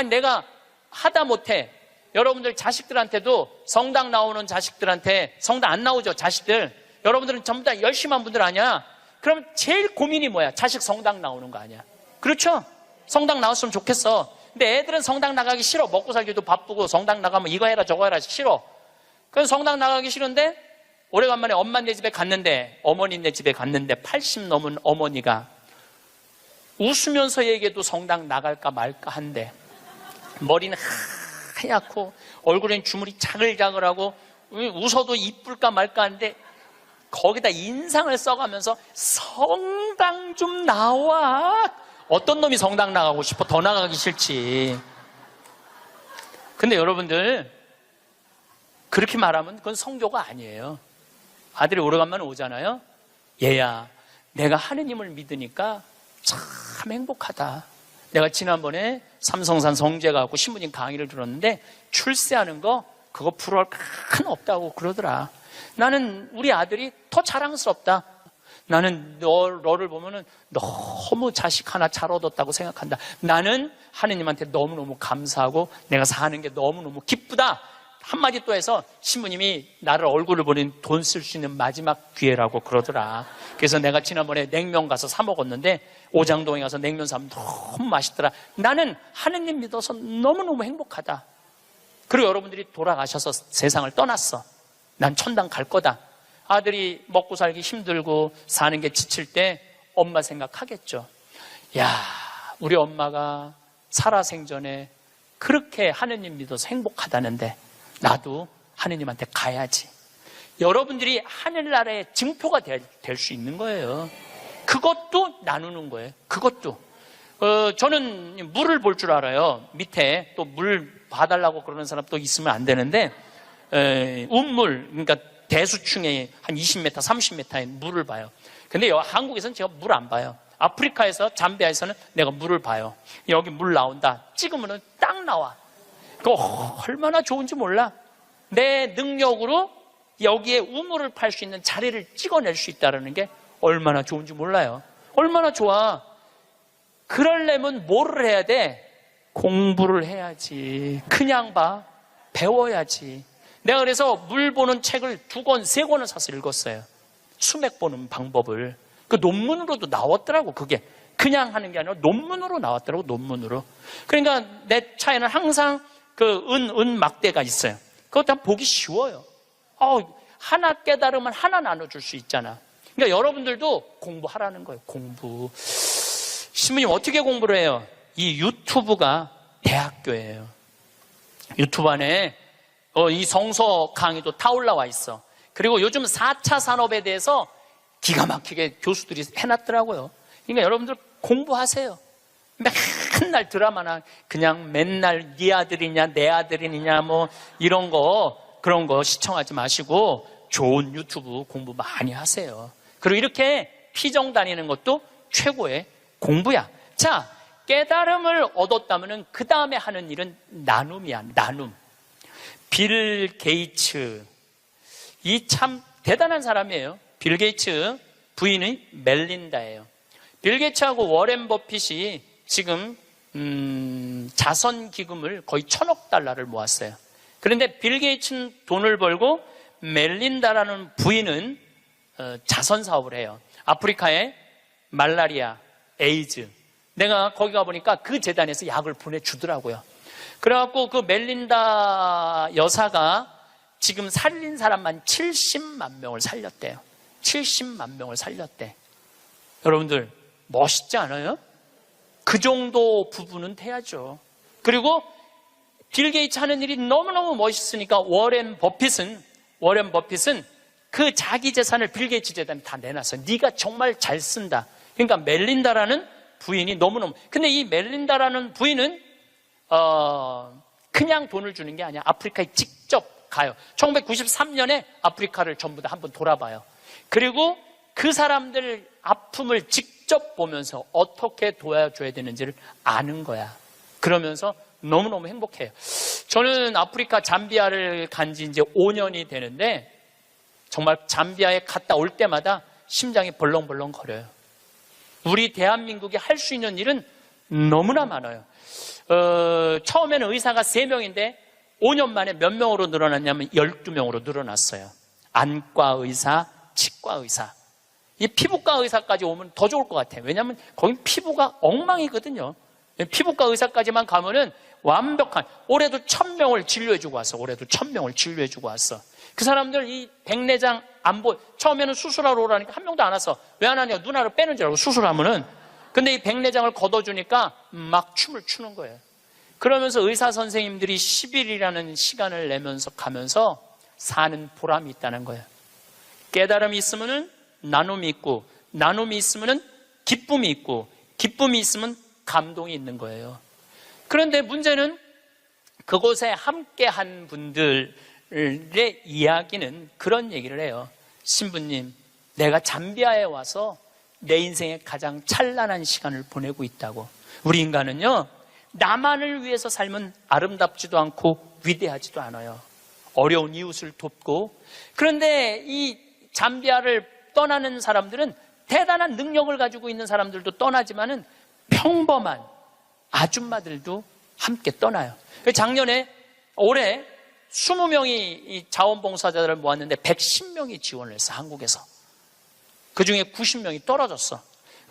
내가 하다 못해. 여러분들 자식들한테도 성당 나오는 자식들한테, 성당 안 나오죠, 자식들. 여러분들은 전부 다 열심히 한 분들 아니야? 그럼 제일 고민이 뭐야? 자식 성당 나오는 거 아니야? 그렇죠? 성당 나왔으면 좋겠어. 근데 애들은 성당 나가기 싫어. 먹고 살기도 바쁘고 성당 나가면 이거 해라 저거 해라 싫어. 그래서 성당 나가기 싫은데 오래간만에 엄마네 집에 갔는데, 어머니네 집에 갔는데 80 넘은 어머니가 웃으면서 얘기해도 성당 나갈까 말까 한데 머리는 하얗고 얼굴엔 주물이 자글자글하고 웃어도 이쁠까 말까 한데 거기다 인상을 써가면서 성당 좀 나와. 어떤 놈이 성당 나가고 싶어? 더 나가기 싫지. 근데 여러분들 그렇게 말하면 그건 성교가 아니에요. 아들이 오래간만에 오잖아요. 얘야, 내가 하느님을 믿으니까 참 행복하다. 내가 지난번에 삼성산 성제 가고 신부님 강의를 들었는데 출세하는 거 그거 부러울 큰 없다고 그러더라. 나는 우리 아들이 더 자랑스럽다. 나는 너를 보면은 너무 자식 하나 잘 얻었다고 생각한다. 나는 하느님한테 너무너무 감사하고 내가 사는 게 너무너무 기쁘다. 한마디 또 해서 신부님이 나를 얼굴을 보는 돈 쓸 수 있는 마지막 기회라고 그러더라. 그래서 내가 지난번에 냉면 가서 사 먹었는데 오장동에 가서 냉면 사면 너무 맛있더라. 나는 하느님 믿어서 너무너무 행복하다. 그리고 여러분들이 돌아가셔서 세상을 떠났어. 난 천당 갈 거다. 아들이 먹고 살기 힘들고 사는 게 지칠 때 엄마 생각하겠죠. 야, 우리 엄마가 살아생전에 그렇게 하느님 믿어서 행복하다는데 나도 하느님한테 가야지. 여러분들이 하늘나라의 증표가 될 수 있는 거예요. 그것도 나누는 거예요. 그것도. 저는 물을 볼 줄 알아요. 밑에 또 물 봐달라고 그러는 사람 또 있으면 안 되는데, 운물, 그러니까 대수층에 한 20m, 30m의 물을 봐요. 근데 한국에서는 제가 물 안 봐요. 아프리카에서, 잠비아에서는 내가 물을 봐요. 여기 물 나온다. 찍으면 딱 나와. 그거 얼마나 좋은지 몰라. 내 능력으로 여기에 우물을 팔 수 있는 자리를 찍어낼 수 있다는 게 얼마나 좋은지 몰라요. 얼마나 좋아. 그러려면 뭐를 해야 돼? 공부를 해야지. 그냥 봐. 배워야지. 내가 그래서 물 보는 책을 2권, 3권을 사서 읽었어요. 수맥 보는 방법을. 그 논문으로도 나왔더라고, 그게. 그냥 하는 게 아니라 논문으로 나왔더라고, 논문으로. 그러니까 내 차에는 항상 그 은 막대가 있어요. 그것도 보기 쉬워요. 하나 깨달으면 하나 나눠줄 수 있잖아. 그러니까 여러분들도 공부하라는 거예요. 공부. 신부님 어떻게 공부를 해요? 이 유튜브가 대학교예요. 유튜브 안에 이 성서 강의도 다 올라와 있어. 그리고 요즘 4차 산업에 대해서 기가 막히게 교수들이 해놨더라고요. 그러니까 여러분들 공부하세요. 맨날 드라마나 그냥 맨날 네 아들이냐 내 아들이냐 뭐 이런 거 그런 거 시청하지 마시고 좋은 유튜브 공부 많이 하세요. 그리고 이렇게 피정 다니는 것도 최고의 공부야. 자, 깨달음을 얻었다면 그 다음에 하는 일은 나눔이야. 나눔. 빌 게이츠, 이 참 대단한 사람이에요. 빌 게이츠 부인이 멜린다예요. 빌 게이츠하고 워렌 버핏이 지금 자선 기금을 거의 1,000억 달러를 모았어요. 그런데 빌 게이츠는 돈을 벌고 멜린다라는 부인은 자선 사업을 해요. 아프리카에 말라리아, 에이즈. 내가 거기 가보니까 그 재단에서 약을 보내주더라고요. 그래갖고 그 멜린다 여사가 지금 살린 사람만 70만 명을 살렸대요. 70만 명을 살렸대. 여러분들 멋있지 않아요? 그 정도 부분은 돼야죠. 그리고 빌 게이츠 하는 일이 너무너무 멋있으니까 워렌 버핏은 그 자기 재산을 빌 게이츠 재단에 다 내놨어요. 네가 정말 잘 쓴다. 그러니까 멜린다라는 부인이 너무너무. 근데 이 멜린다라는 부인은 그냥 돈을 주는 게 아니야. 아프리카에 직접 가요. 1993년에 아프리카를 전부 다 한번 돌아봐요. 그리고 그 사람들 아픔을 직접 보면서 어떻게 도와줘야 되는지를 아는 거야. 그러면서 너무너무 행복해요. 저는 아프리카 잠비아를 간 지 이제 5년이 되는데 정말 잠비아에 갔다 올 때마다 심장이 벌렁벌렁 거려요. 우리 대한민국이 할 수 있는 일은 너무나 많아요. 처음에는 의사가 3명인데 5년 만에 몇 명으로 늘어났냐면 12명으로 늘어났어요. 안과 의사, 치과 의사. 이 피부과 의사까지 오면 더 좋을 것 같아요. 왜냐하면 거긴 피부가 엉망이거든요. 피부과 의사까지만 가면은 완벽한, 올해도 1,000명을 진료해주고 왔어. 올해도 1,000명을 진료해주고 왔어. 그 사람들 이 백내장 안 보여. 처음에는 수술하러 오라니까 한 명도 안 왔어. 왜 안 하냐? 눈알을 빼는 줄 알고 수술하면은. 근데 이 백내장을 걷어주니까 막 춤을 추는 거예요. 그러면서 의사 선생님들이 10일이라는 시간을 내면서 가면서 사는 보람이 있다는 거예요. 깨달음이 있으면은 나눔이 있고, 나눔이 있으면은 기쁨이 있고, 기쁨이 있으면 감동이 있는 거예요. 그런데 문제는 그곳에 함께한 분들의 이야기는 그런 얘기를 해요. 신부님, 내가 잠비아에 와서 내 인생의 가장 찬란한 시간을 보내고 있다고. 우리 인간은요, 나만을 위해서 살면 아름답지도 않고 위대하지도 않아요. 어려운 이웃을 돕고. 그런데 이 잠비아를 떠나는 사람들은 대단한 능력을 가지고 있는 사람들도 떠나지만은 평범한 아줌마들도 함께 떠나요. 올해 20명이 자원봉사자들을 모았는데 110명이 지원을 했어, 한국에서. 그 중에 90명이 떨어졌어.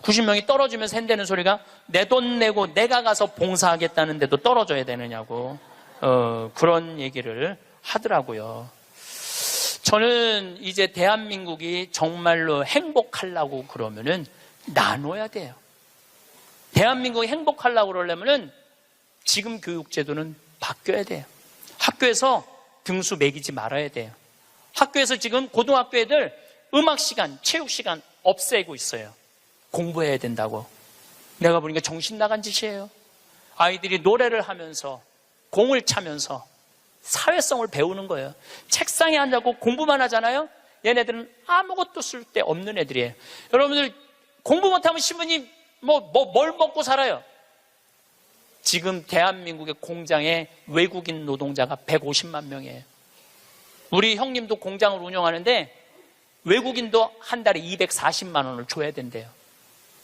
90명이 떨어지면서 한다는 소리가 내 돈 내고 내가 가서 봉사하겠다는데도 떨어져야 되느냐고 그런 얘기를 하더라고요. 저는 이제 대한민국이 정말로 행복하려고 그러면은 나눠야 돼요. 대한민국이 행복하려고 그러려면은 지금 교육제도는 바뀌어야 돼요. 학교에서 등수 매기지 말아야 돼요. 학교에서 지금 고등학교 애들 음악 시간, 체육 시간 없애고 있어요. 공부해야 된다고. 내가 보니까 정신 나간 짓이에요. 아이들이 노래를 하면서 공을 차면서 사회성을 배우는 거예요. 책상에 앉아고 공부만 하잖아요. 얘네들은 아무것도 쓸데 없는 애들이에요. 여러분들 공부 못하면 신부님 뭘 먹고 살아요? 지금 대한민국의 공장에 외국인 노동자가 150만 명이에요. 우리 형님도 공장을 운영하는데 외국인도 한 달에 240만 원을 줘야 된대요.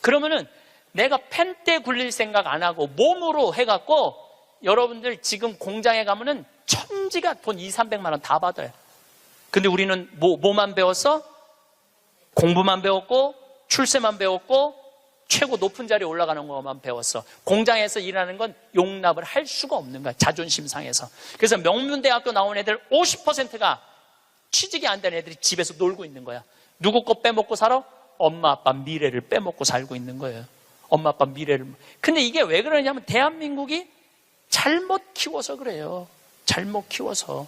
그러면은 내가 펜대 굴릴 생각 안 하고 몸으로 해갖고 여러분들 지금 공장에 가면은 천지가 돈 2, 300만 원 다 받아요. 근데 우리는 뭐만 배웠어? 공부만 배웠고 출세만 배웠고 최고 높은 자리에 올라가는 것만 배웠어. 공장에서 일하는 건 용납을 할 수가 없는 거야. 자존심 상해서. 그래서 명문대학교 나온 애들 50%가 취직이 안 된 애들이 집에서 놀고 있는 거야. 누구 거 빼먹고 살아? 엄마 아빠 미래를 빼먹고 살고 있는 거예요. 엄마 아빠 미래를. 근데 이게 왜 그러냐면 대한민국이 잘못 키워서 그래요. 잘못 키워서.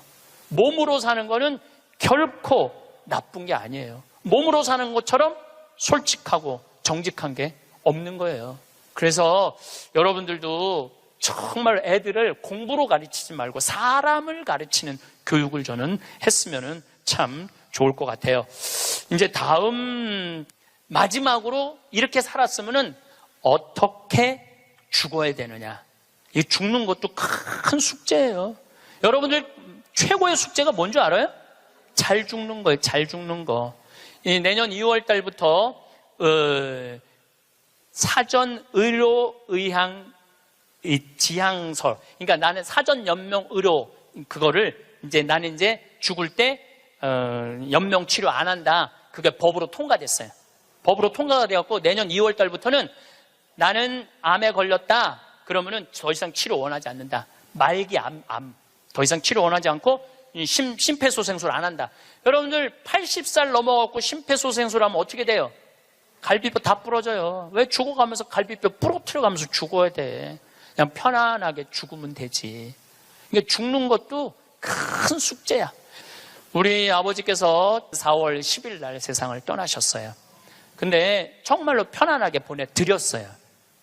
몸으로 사는 거는 결코 나쁜 게 아니에요. 몸으로 사는 것처럼 솔직하고 정직한 게 없는 거예요. 그래서 여러분들도 정말 애들을 공부로 가르치지 말고 사람을 가르치는 교육을 저는 했으면 참 좋을 것 같아요. 이제 다음 마지막으로 이렇게 살았으면 어떻게 죽어야 되느냐. 이 죽는 것도 큰 숙제예요. 여러분들 최고의 숙제가 뭔지 알아요? 잘 죽는 거예요. 잘 죽는 거. 이 내년 2월 달부터 사전 의료 의학 지향서. 그러니까 나는 사전 연명 의료 그거를 이제 나는 이제 죽을 때 연명 치료 안 한다. 그게 법으로 통과됐어요. 법으로 통과가 되었고 내년 2월 달부터는 나는 암에 걸렸다. 그러면은 더 이상 치료 원하지 않는다. 말기 암. 더 이상 치료 원하지 않고 심폐소생술 안 한다. 여러분들 80살 넘어갖고 심폐소생술 하면 어떻게 돼요? 갈비뼈 다 부러져요. 왜 죽어가면서 갈비뼈 부러뜨려가면서 죽어야 돼? 그냥 편안하게 죽으면 되지. 그러니까 죽는 것도 큰 숙제야. 우리 아버지께서 4월 10일 날 세상을 떠나셨어요. 근데 정말로 편안하게 보내드렸어요.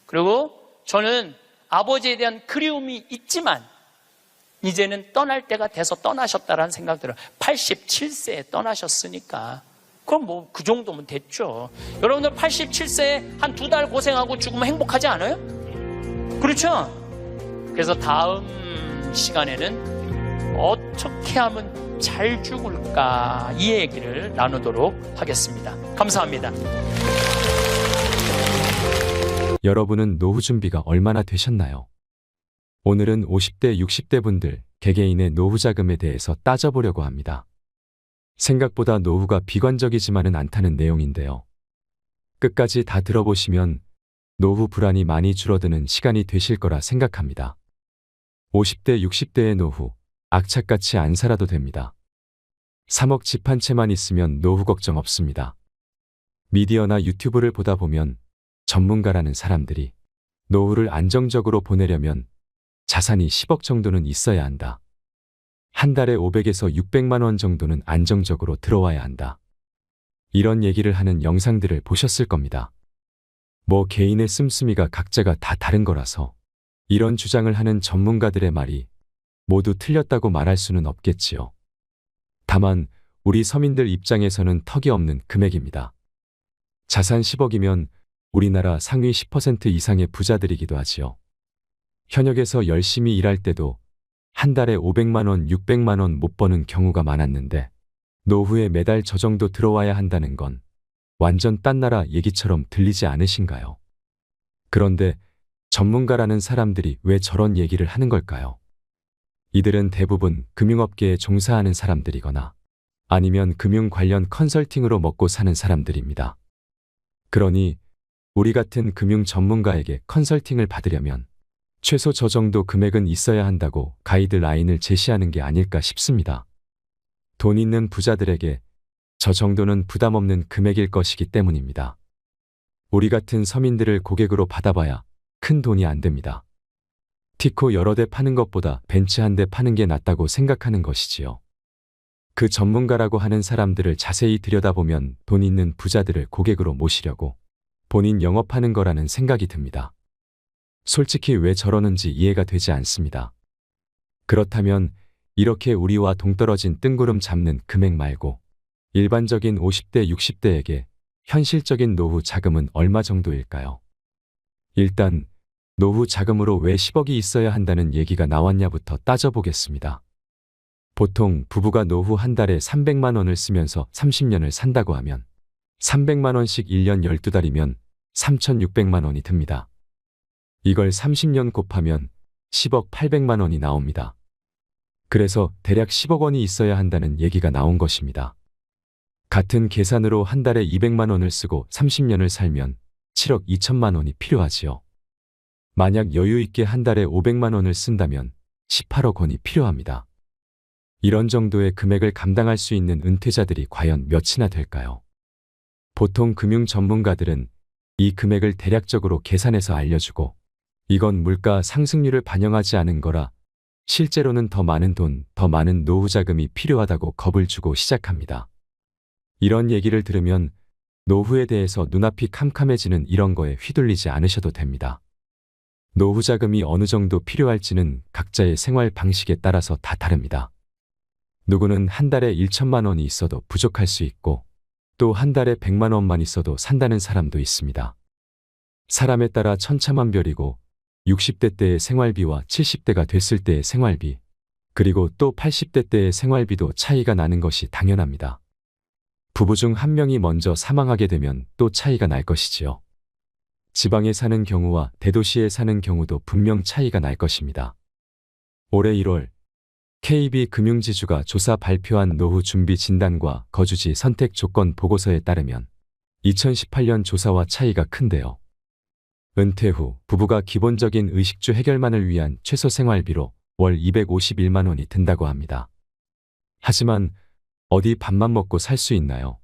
그리고 저는 아버지에 대한 그리움이 있지만 이제는 떠날 때가 돼서 떠나셨다라는 생각 들어요. 87세에 떠나셨으니까 그럼 뭐 그 정도면 됐죠. 여러분들 87세에 한 2달 고생하고 죽으면 행복하지 않아요? 그렇죠? 그래서 다음 시간에는 어떻게 하면 잘 죽을까 이 얘기를 나누도록 하겠습니다. 감사합니다. 여러분은 노후 준비가 얼마나 되셨나요? 오늘은 50대, 60대 분들 개개인의 노후 자금에 대해서 따져보려고 합니다. 생각보다 노후가 비관적이지만은 않다는 내용인데요. 끝까지 다 들어보시면 노후 불안이 많이 줄어드는 시간이 되실 거라 생각합니다. 50대, 60대의 노후, 악착같이 안 살아도 됩니다. 3억 집 한 채만 있으면 노후 걱정 없습니다. 미디어나 유튜브를 보다 보면 전문가라는 사람들이 노후를 안정적으로 보내려면 자산이 10억 정도는 있어야 한다. 한 달에 500에서 600만 원 정도는 안정적으로 들어와야 한다. 이런 얘기를 하는 영상들을 보셨을 겁니다. 뭐 개인의 씀씀이가 각자가 다 다른 거라서 이런 주장을 하는 전문가들의 말이 모두 틀렸다고 말할 수는 없겠지요. 다만 우리 서민들 입장에서는 턱이 없는 금액입니다. 자산 10억이면 우리나라 상위 10% 이상의 부자들이기도 하지요. 현역에서 열심히 일할 때도 한 달에 500만 원, 600만 원 못 버는 경우가 많았는데 노후에 매달 저 정도 들어와야 한다는 건 완전 딴 나라 얘기처럼 들리지 않으신가요? 그런데 전문가라는 사람들이 왜 저런 얘기를 하는 걸까요? 이들은 대부분 금융업계에 종사하는 사람들이거나 아니면 금융 관련 컨설팅으로 먹고 사는 사람들입니다. 그러니 우리 같은 금융 전문가에게 컨설팅을 받으려면 최소 저 정도 금액은 있어야 한다고 가이드라인을 제시하는 게 아닐까 싶습니다. 돈 있는 부자들에게 저 정도는 부담 없는 금액일 것이기 때문입니다. 우리 같은 서민들을 고객으로 받아봐야 큰 돈이 안 됩니다. 티코 여러 대 파는 것보다 벤츠 한 대 파는 게 낫다고 생각하는 것이지요. 그 전문가라고 하는 사람들을 자세히 들여다보면 돈 있는 부자들을 고객으로 모시려고 본인 영업하는 거라는 생각이 듭니다. 솔직히 왜 저러는지 이해가 되지 않습니다. 그렇다면 이렇게 우리와 동떨어진 뜬구름 잡는 금액 말고 일반적인 50대, 60대에게 현실적인 노후 자금은 얼마 정도일까요? 일단 노후 자금으로 왜 10억이 있어야 한다는 얘기가 나왔냐부터 따져보겠습니다. 보통 부부가 노후 한 달에 300만 원을 쓰면서 30년을 산다고 하면 300만 원씩 1년 12달이면 3,600만 원이 듭니다. 이걸 30년 곱하면 10억 800만 원이 나옵니다. 그래서 대략 10억 원이 있어야 한다는 얘기가 나온 것입니다. 같은 계산으로 한 달에 200만 원을 쓰고 30년을 살면 7억 2천만 원이 필요하지요. 만약 여유 있게 한 달에 500만 원을 쓴다면 18억 원이 필요합니다. 이런 정도의 금액을 감당할 수 있는 은퇴자들이 과연 몇이나 될까요? 보통 금융 전문가들은 이 금액을 대략적으로 계산해서 알려주고 이건 물가 상승률을 반영하지 않은 거라 실제로는 더 많은 돈, 더 많은 노후 자금이 필요하다고 겁을 주고 시작합니다. 이런 얘기를 들으면 노후에 대해서 눈앞이 캄캄해지는 이런 거에 휘둘리지 않으셔도 됩니다. 노후 자금이 어느 정도 필요할지는 각자의 생활 방식에 따라서 다 다릅니다. 누구는 한 달에 1천만 원이 있어도 부족할 수 있고 또 한 달에 100만 원만 있어도 산다는 사람도 있습니다. 사람에 따라 천차만별이고 60대 때의 생활비와 70대가 됐을 때의 생활비, 그리고 또 80대 때의 생활비도 차이가 나는 것이 당연합니다. 부부 중 한 명이 먼저 사망하게 되면 또 차이가 날 것이지요. 지방에 사는 경우와 대도시에 사는 경우도 분명 차이가 날 것입니다. 올해 1월 KB금융지주가 조사 발표한 노후 준비 진단과 거주지 선택 조건 보고서에 따르면 2018년 조사와 차이가 큰데요. 은퇴 후 부부가 기본적인 의식주 해결만을 위한 최소 생활비로 월 251만 원이 든다고 합니다. 하지만 어디 밥만 먹고 살 수 있나요?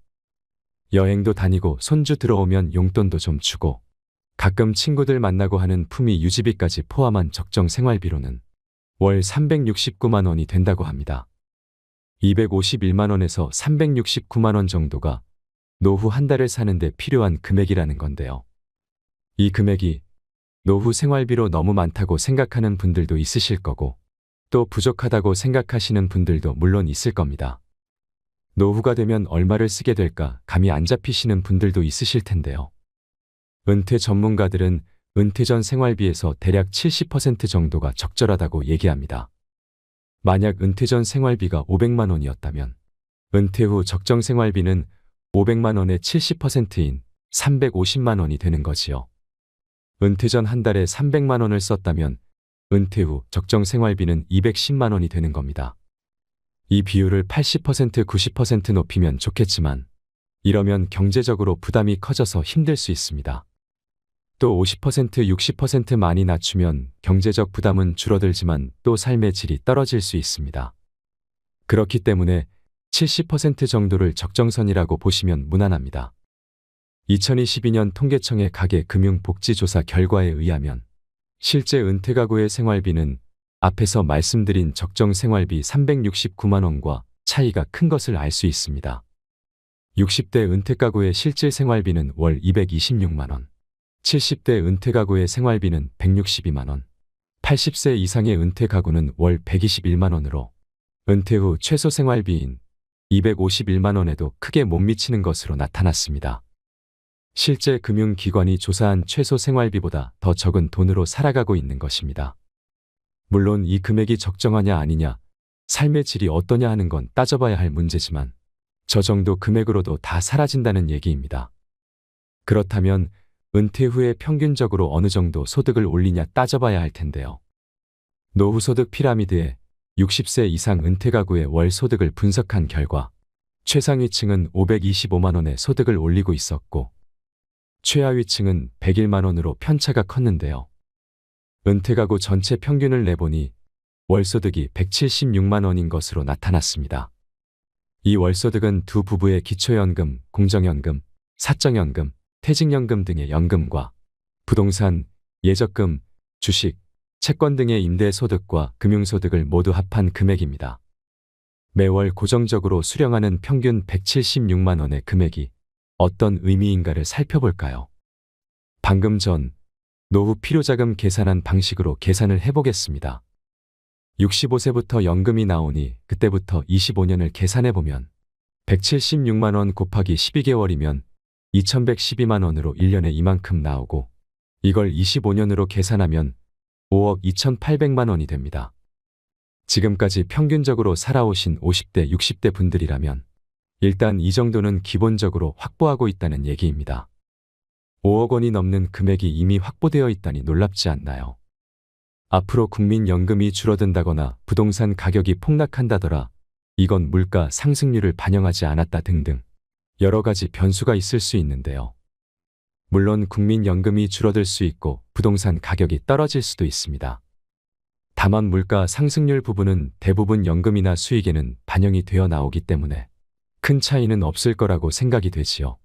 여행도 다니고 손주 들어오면 용돈도 좀 주고 가끔 친구들 만나고 하는 품위 유지비까지 포함한 적정 생활비로는 월 369만 원이 된다고 합니다. 251만 원에서 369만 원 정도가 노후 한 달을 사는데 필요한 금액이라는 건데요. 이 금액이 노후 생활비로 너무 많다고 생각하는 분들도 있으실 거고 또 부족하다고 생각하시는 분들도 물론 있을 겁니다. 노후가 되면 얼마를 쓰게 될까 감이 안 잡히시는 분들도 있으실 텐데요. 은퇴 전문가들은 은퇴 전 생활비에서 대략 70% 정도가 적절하다고 얘기합니다. 만약 은퇴 전 생활비가 500만 원이었다면 은퇴 후 적정 생활비는 500만 원의 70%인 350만 원이 되는 거지요. 은퇴 전 한 달에 300만 원을 썼다면 은퇴 후 적정 생활비는 210만 원이 되는 겁니다. 이 비율을 80%, 90% 높이면 좋겠지만 이러면 경제적으로 부담이 커져서 힘들 수 있습니다. 또 50%, 60% 많이 낮추면 경제적 부담은 줄어들지만 또 삶의 질이 떨어질 수 있습니다. 그렇기 때문에 70% 정도를 적정선이라고 보시면 무난합니다. 2022년 통계청의 가계금융복지조사 결과에 의하면 실제 은퇴 가구의 생활비는 앞에서 말씀드린 적정 생활비 369만 원과 차이가 큰 것을 알 수 있습니다. 60대 은퇴 가구의 실질 생활비는 월 226만 원, 70대 은퇴 가구의 생활비는 162만 원, 80세 이상의 은퇴 가구는 월 121만 원으로 은퇴 후 최소 생활비인 251만 원에도 크게 못 미치는 것으로 나타났습니다. 실제 금융기관이 조사한 최소 생활비보다 더 적은 돈으로 살아가고 있는 것입니다. 물론 이 금액이 적정하냐 아니냐, 삶의 질이 어떠냐 하는 건 따져봐야 할 문제지만 저 정도 금액으로도 다 사라진다는 얘기입니다. 그렇다면 은퇴 후에 평균적으로 어느 정도 소득을 올리냐 따져봐야 할 텐데요. 노후소득 피라미드에 60세 이상 은퇴 가구의 월 소득을 분석한 결과 최상위층은 525만 원의 소득을 올리고 있었고 최하위층은 101만 원으로 편차가 컸는데요. 은퇴 가구 전체 평균을 내보니 월소득이 176만 원인 것으로 나타났습니다. 이 월소득은 두 부부의 기초연금, 공정연금, 사적연금, 퇴직연금 등의 연금과 부동산, 예적금, 주식, 채권 등의 임대소득과 금융소득을 모두 합한 금액입니다. 매월 고정적으로 수령하는 평균 176만 원의 금액이 어떤 의미인가를 살펴볼까요? 방금 전 노후 필요자금 계산한 방식으로 계산을 해보겠습니다. 65세부터 연금이 나오니 그때부터 25년을 계산해보면 176만 원 곱하기 12개월이면 2112만 원으로 1년에 이만큼 나오고 이걸 25년으로 계산하면 5억 2800만 원이 됩니다. 지금까지 평균적으로 살아오신 50대, 60대 분들이라면 일단 이 정도는 기본적으로 확보하고 있다는 얘기입니다. 5억 원이 넘는 금액이 이미 확보되어 있다니 놀랍지 않나요? 앞으로 국민연금이 줄어든다거나 부동산 가격이 폭락한다더라, 이건 물가 상승률을 반영하지 않았다 등등 여러 가지 변수가 있을 수 있는데요. 물론 국민연금이 줄어들 수 있고 부동산 가격이 떨어질 수도 있습니다. 다만 물가 상승률 부분은 대부분 연금이나 수익에는 반영이 되어 나오기 때문에 큰 차이는 없을 거라고 생각이 되지요.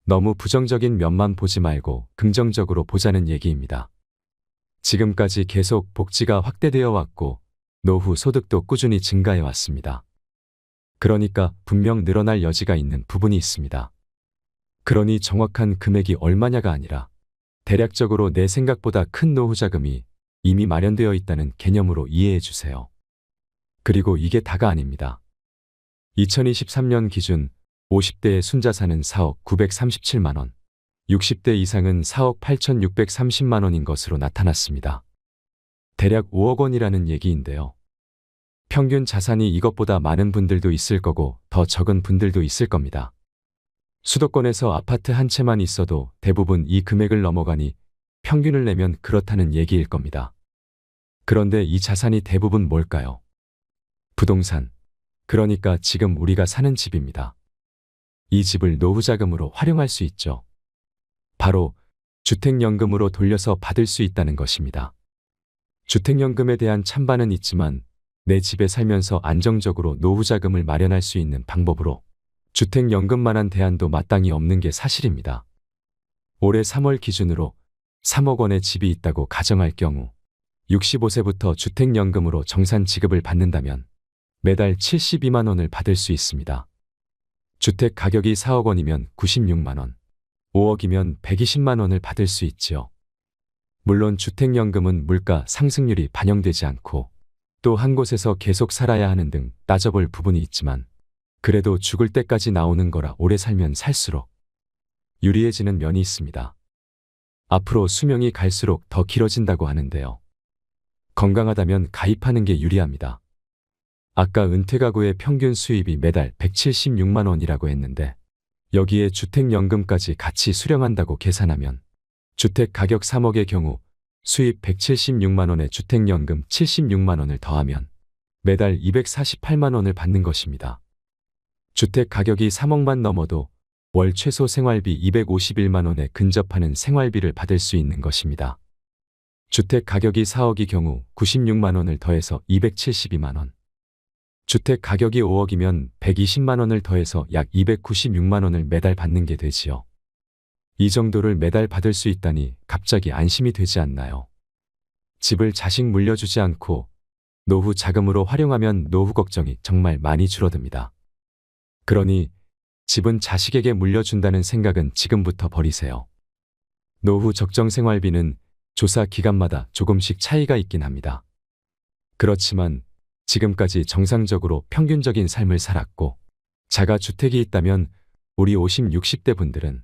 너무 부정적인 면만 보지 말고 긍정적으로 보자는 얘기입니다. 지금까지 계속 복지가 확대되어 왔고 노후 소득도 꾸준히 증가해 왔습니다. 그러니까 분명 늘어날 여지가 있는 부분이 있습니다. 그러니 정확한 금액이 얼마냐가 아니라 대략적으로 내 생각보다 큰 노후 자금이 이미 마련되어 있다는 개념으로 이해해 주세요. 그리고 이게 다가 아닙니다. 2023년 기준 50대의 순자산은 4억 937만 원, 60대 이상은 4억 8,630만 원인 것으로 나타났습니다. 대략 5억 원이라는 얘기인데요. 평균 자산이 이것보다 많은 분들도 있을 거고 더 적은 분들도 있을 겁니다. 수도권에서 아파트 한 채만 있어도 대부분 이 금액을 넘어가니 평균을 내면 그렇다는 얘기일 겁니다. 그런데 이 자산이 대부분 뭘까요? 부동산. 그러니까 지금 우리가 사는 집입니다. 이 집을 노후자금으로 활용할 수 있죠. 바로 주택연금으로 돌려서 받을 수 있다는 것입니다. 주택연금에 대한 찬반은 있지만 내 집에 살면서 안정적으로 노후자금을 마련할 수 있는 방법으로 주택연금만한 대안도 마땅히 없는 게 사실입니다. 올해 3월 기준으로 3억 원의 집이 있다고 가정할 경우 65세부터 주택연금으로 정산 지급을 받는다면 매달 72만 원을 받을 수 있습니다. 주택 가격이 4억 원이면 96만 원, 5억이면 120만 원을 받을 수 있지요. 물론 주택연금은 물가 상승률이 반영되지 않고 또 한 곳에서 계속 살아야 하는 등 따져볼 부분이 있지만 그래도 죽을 때까지 나오는 거라 오래 살면 살수록 유리해지는 면이 있습니다. 앞으로 수명이 갈수록 더 길어진다고 하는데요. 건강하다면 가입하는 게 유리합니다. 아까 은퇴 가구의 평균 수입이 매달 176만 원이라고 했는데 여기에 주택연금까지 같이 수령한다고 계산하면 주택 가격 3억의 경우 수입 176만 원에 주택연금 76만 원을 더하면 매달 248만 원을 받는 것입니다. 주택 가격이 3억만 넘어도 월 최소 생활비 251만 원에 근접하는 생활비를 받을 수 있는 것입니다. 주택 가격이 4억의 경우 96만 원을 더해서 272만 원. 주택 가격이 5억이면 120만 원을 더해서 약 296만 원을 매달 받는 게 되지요. 이 정도를 매달 받을 수 있다니 갑자기 안심이 되지 않나요? 집을 자식 물려주지 않고 노후 자금으로 활용하면 노후 걱정이 정말 많이 줄어듭니다. 그러니 집은 자식에게 물려준다는 생각은 지금부터 버리세요. 노후 적정 생활비는 조사 기간마다 조금씩 차이가 있긴 합니다. 그렇지만 지금까지 정상적으로 평균적인 삶을 살았고 자가주택이 있다면 우리 50, 60대 분들은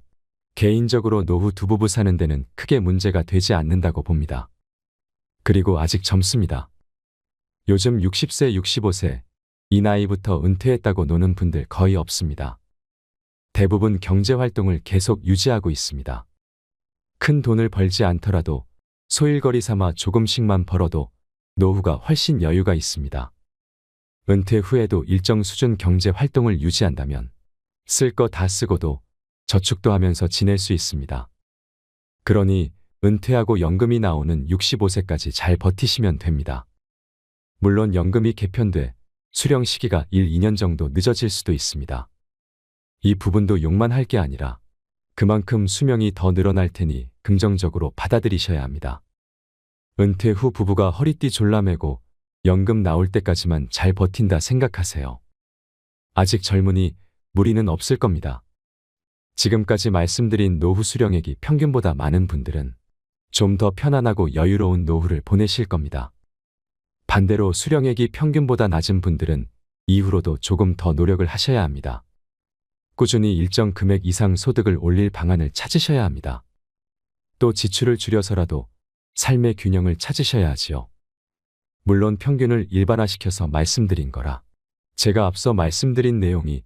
개인적으로 노후 두 부부 사는 데는 크게 문제가 되지 않는다고 봅니다. 그리고 아직 젊습니다. 요즘 60세, 65세 이 나이부터 은퇴했다고 노는 분들 거의 없습니다. 대부분 경제활동을 계속 유지하고 있습니다. 큰 돈을 벌지 않더라도 소일거리 삼아 조금씩만 벌어도 노후가 훨씬 여유가 있습니다. 은퇴 후에도 일정 수준 경제활동을 유지한다면 쓸 거 다 쓰고도 저축도 하면서 지낼 수 있습니다. 그러니 은퇴하고 연금이 나오는 65세까지 잘 버티시면 됩니다. 물론 연금이 개편돼 수령 시기가 1, 2년 정도 늦어질 수도 있습니다. 이 부분도 욕만 할 게 아니라 그만큼 수명이 더 늘어날 테니 긍정적으로 받아들이셔야 합니다. 은퇴 후 부부가 허리띠 졸라매고 연금 나올 때까지만 잘 버틴다 생각하세요. 아직 젊으니 무리는 없을 겁니다. 지금까지 말씀드린 노후 수령액이 평균보다 많은 분들은 좀 더 편안하고 여유로운 노후를 보내실 겁니다. 반대로 수령액이 평균보다 낮은 분들은 이후로도 조금 더 노력을 하셔야 합니다. 꾸준히 일정 금액 이상 소득을 올릴 방안을 찾으셔야 합니다. 또 지출을 줄여서라도 삶의 균형을 찾으셔야 하지요. 물론 평균을 일반화시켜서 말씀드린 거라 제가 앞서 말씀드린 내용이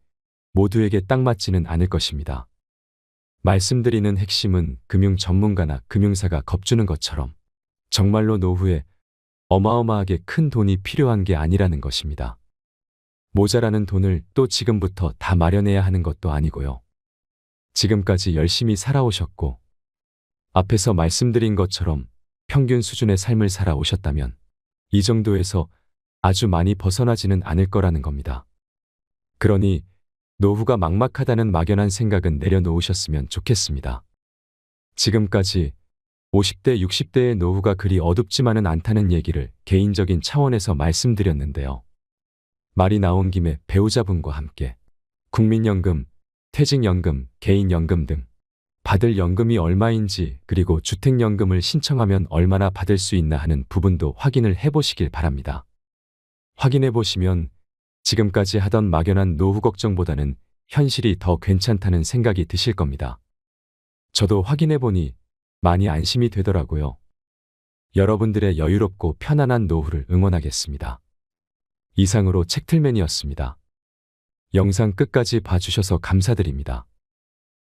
모두에게 딱 맞지는 않을 것입니다. 말씀드리는 핵심은 금융 전문가나 금융사가 겁주는 것처럼 정말로 노후에 어마어마하게 큰 돈이 필요한 게 아니라는 것입니다. 모자라는 돈을 또 지금부터 다 마련해야 하는 것도 아니고요. 지금까지 열심히 살아오셨고 앞에서 말씀드린 것처럼 평균 수준의 삶을 살아오셨다면 이 정도에서 아주 많이 벗어나지는 않을 거라는 겁니다. 그러니 노후가 막막하다는 막연한 생각은 내려놓으셨으면 좋겠습니다. 지금까지 50대, 60대의 노후가 그리 어둡지만은 않다는 얘기를 개인적인 차원에서 말씀드렸는데요. 말이 나온 김에 배우자분과 함께 국민연금, 퇴직연금, 개인연금 등 받을 연금이 얼마인지 그리고 주택연금을 신청하면 얼마나 받을 수 있나 하는 부분도 확인을 해보시길 바랍니다. 확인해 보시면 지금까지 하던 막연한 노후 걱정보다는 현실이 더 괜찮다는 생각이 드실 겁니다. 저도 확인해 보니 많이 안심이 되더라고요. 여러분들의 여유롭고 편안한 노후를 응원하겠습니다. 이상으로 책틀맨이었습니다. 영상 끝까지 봐주셔서 감사드립니다.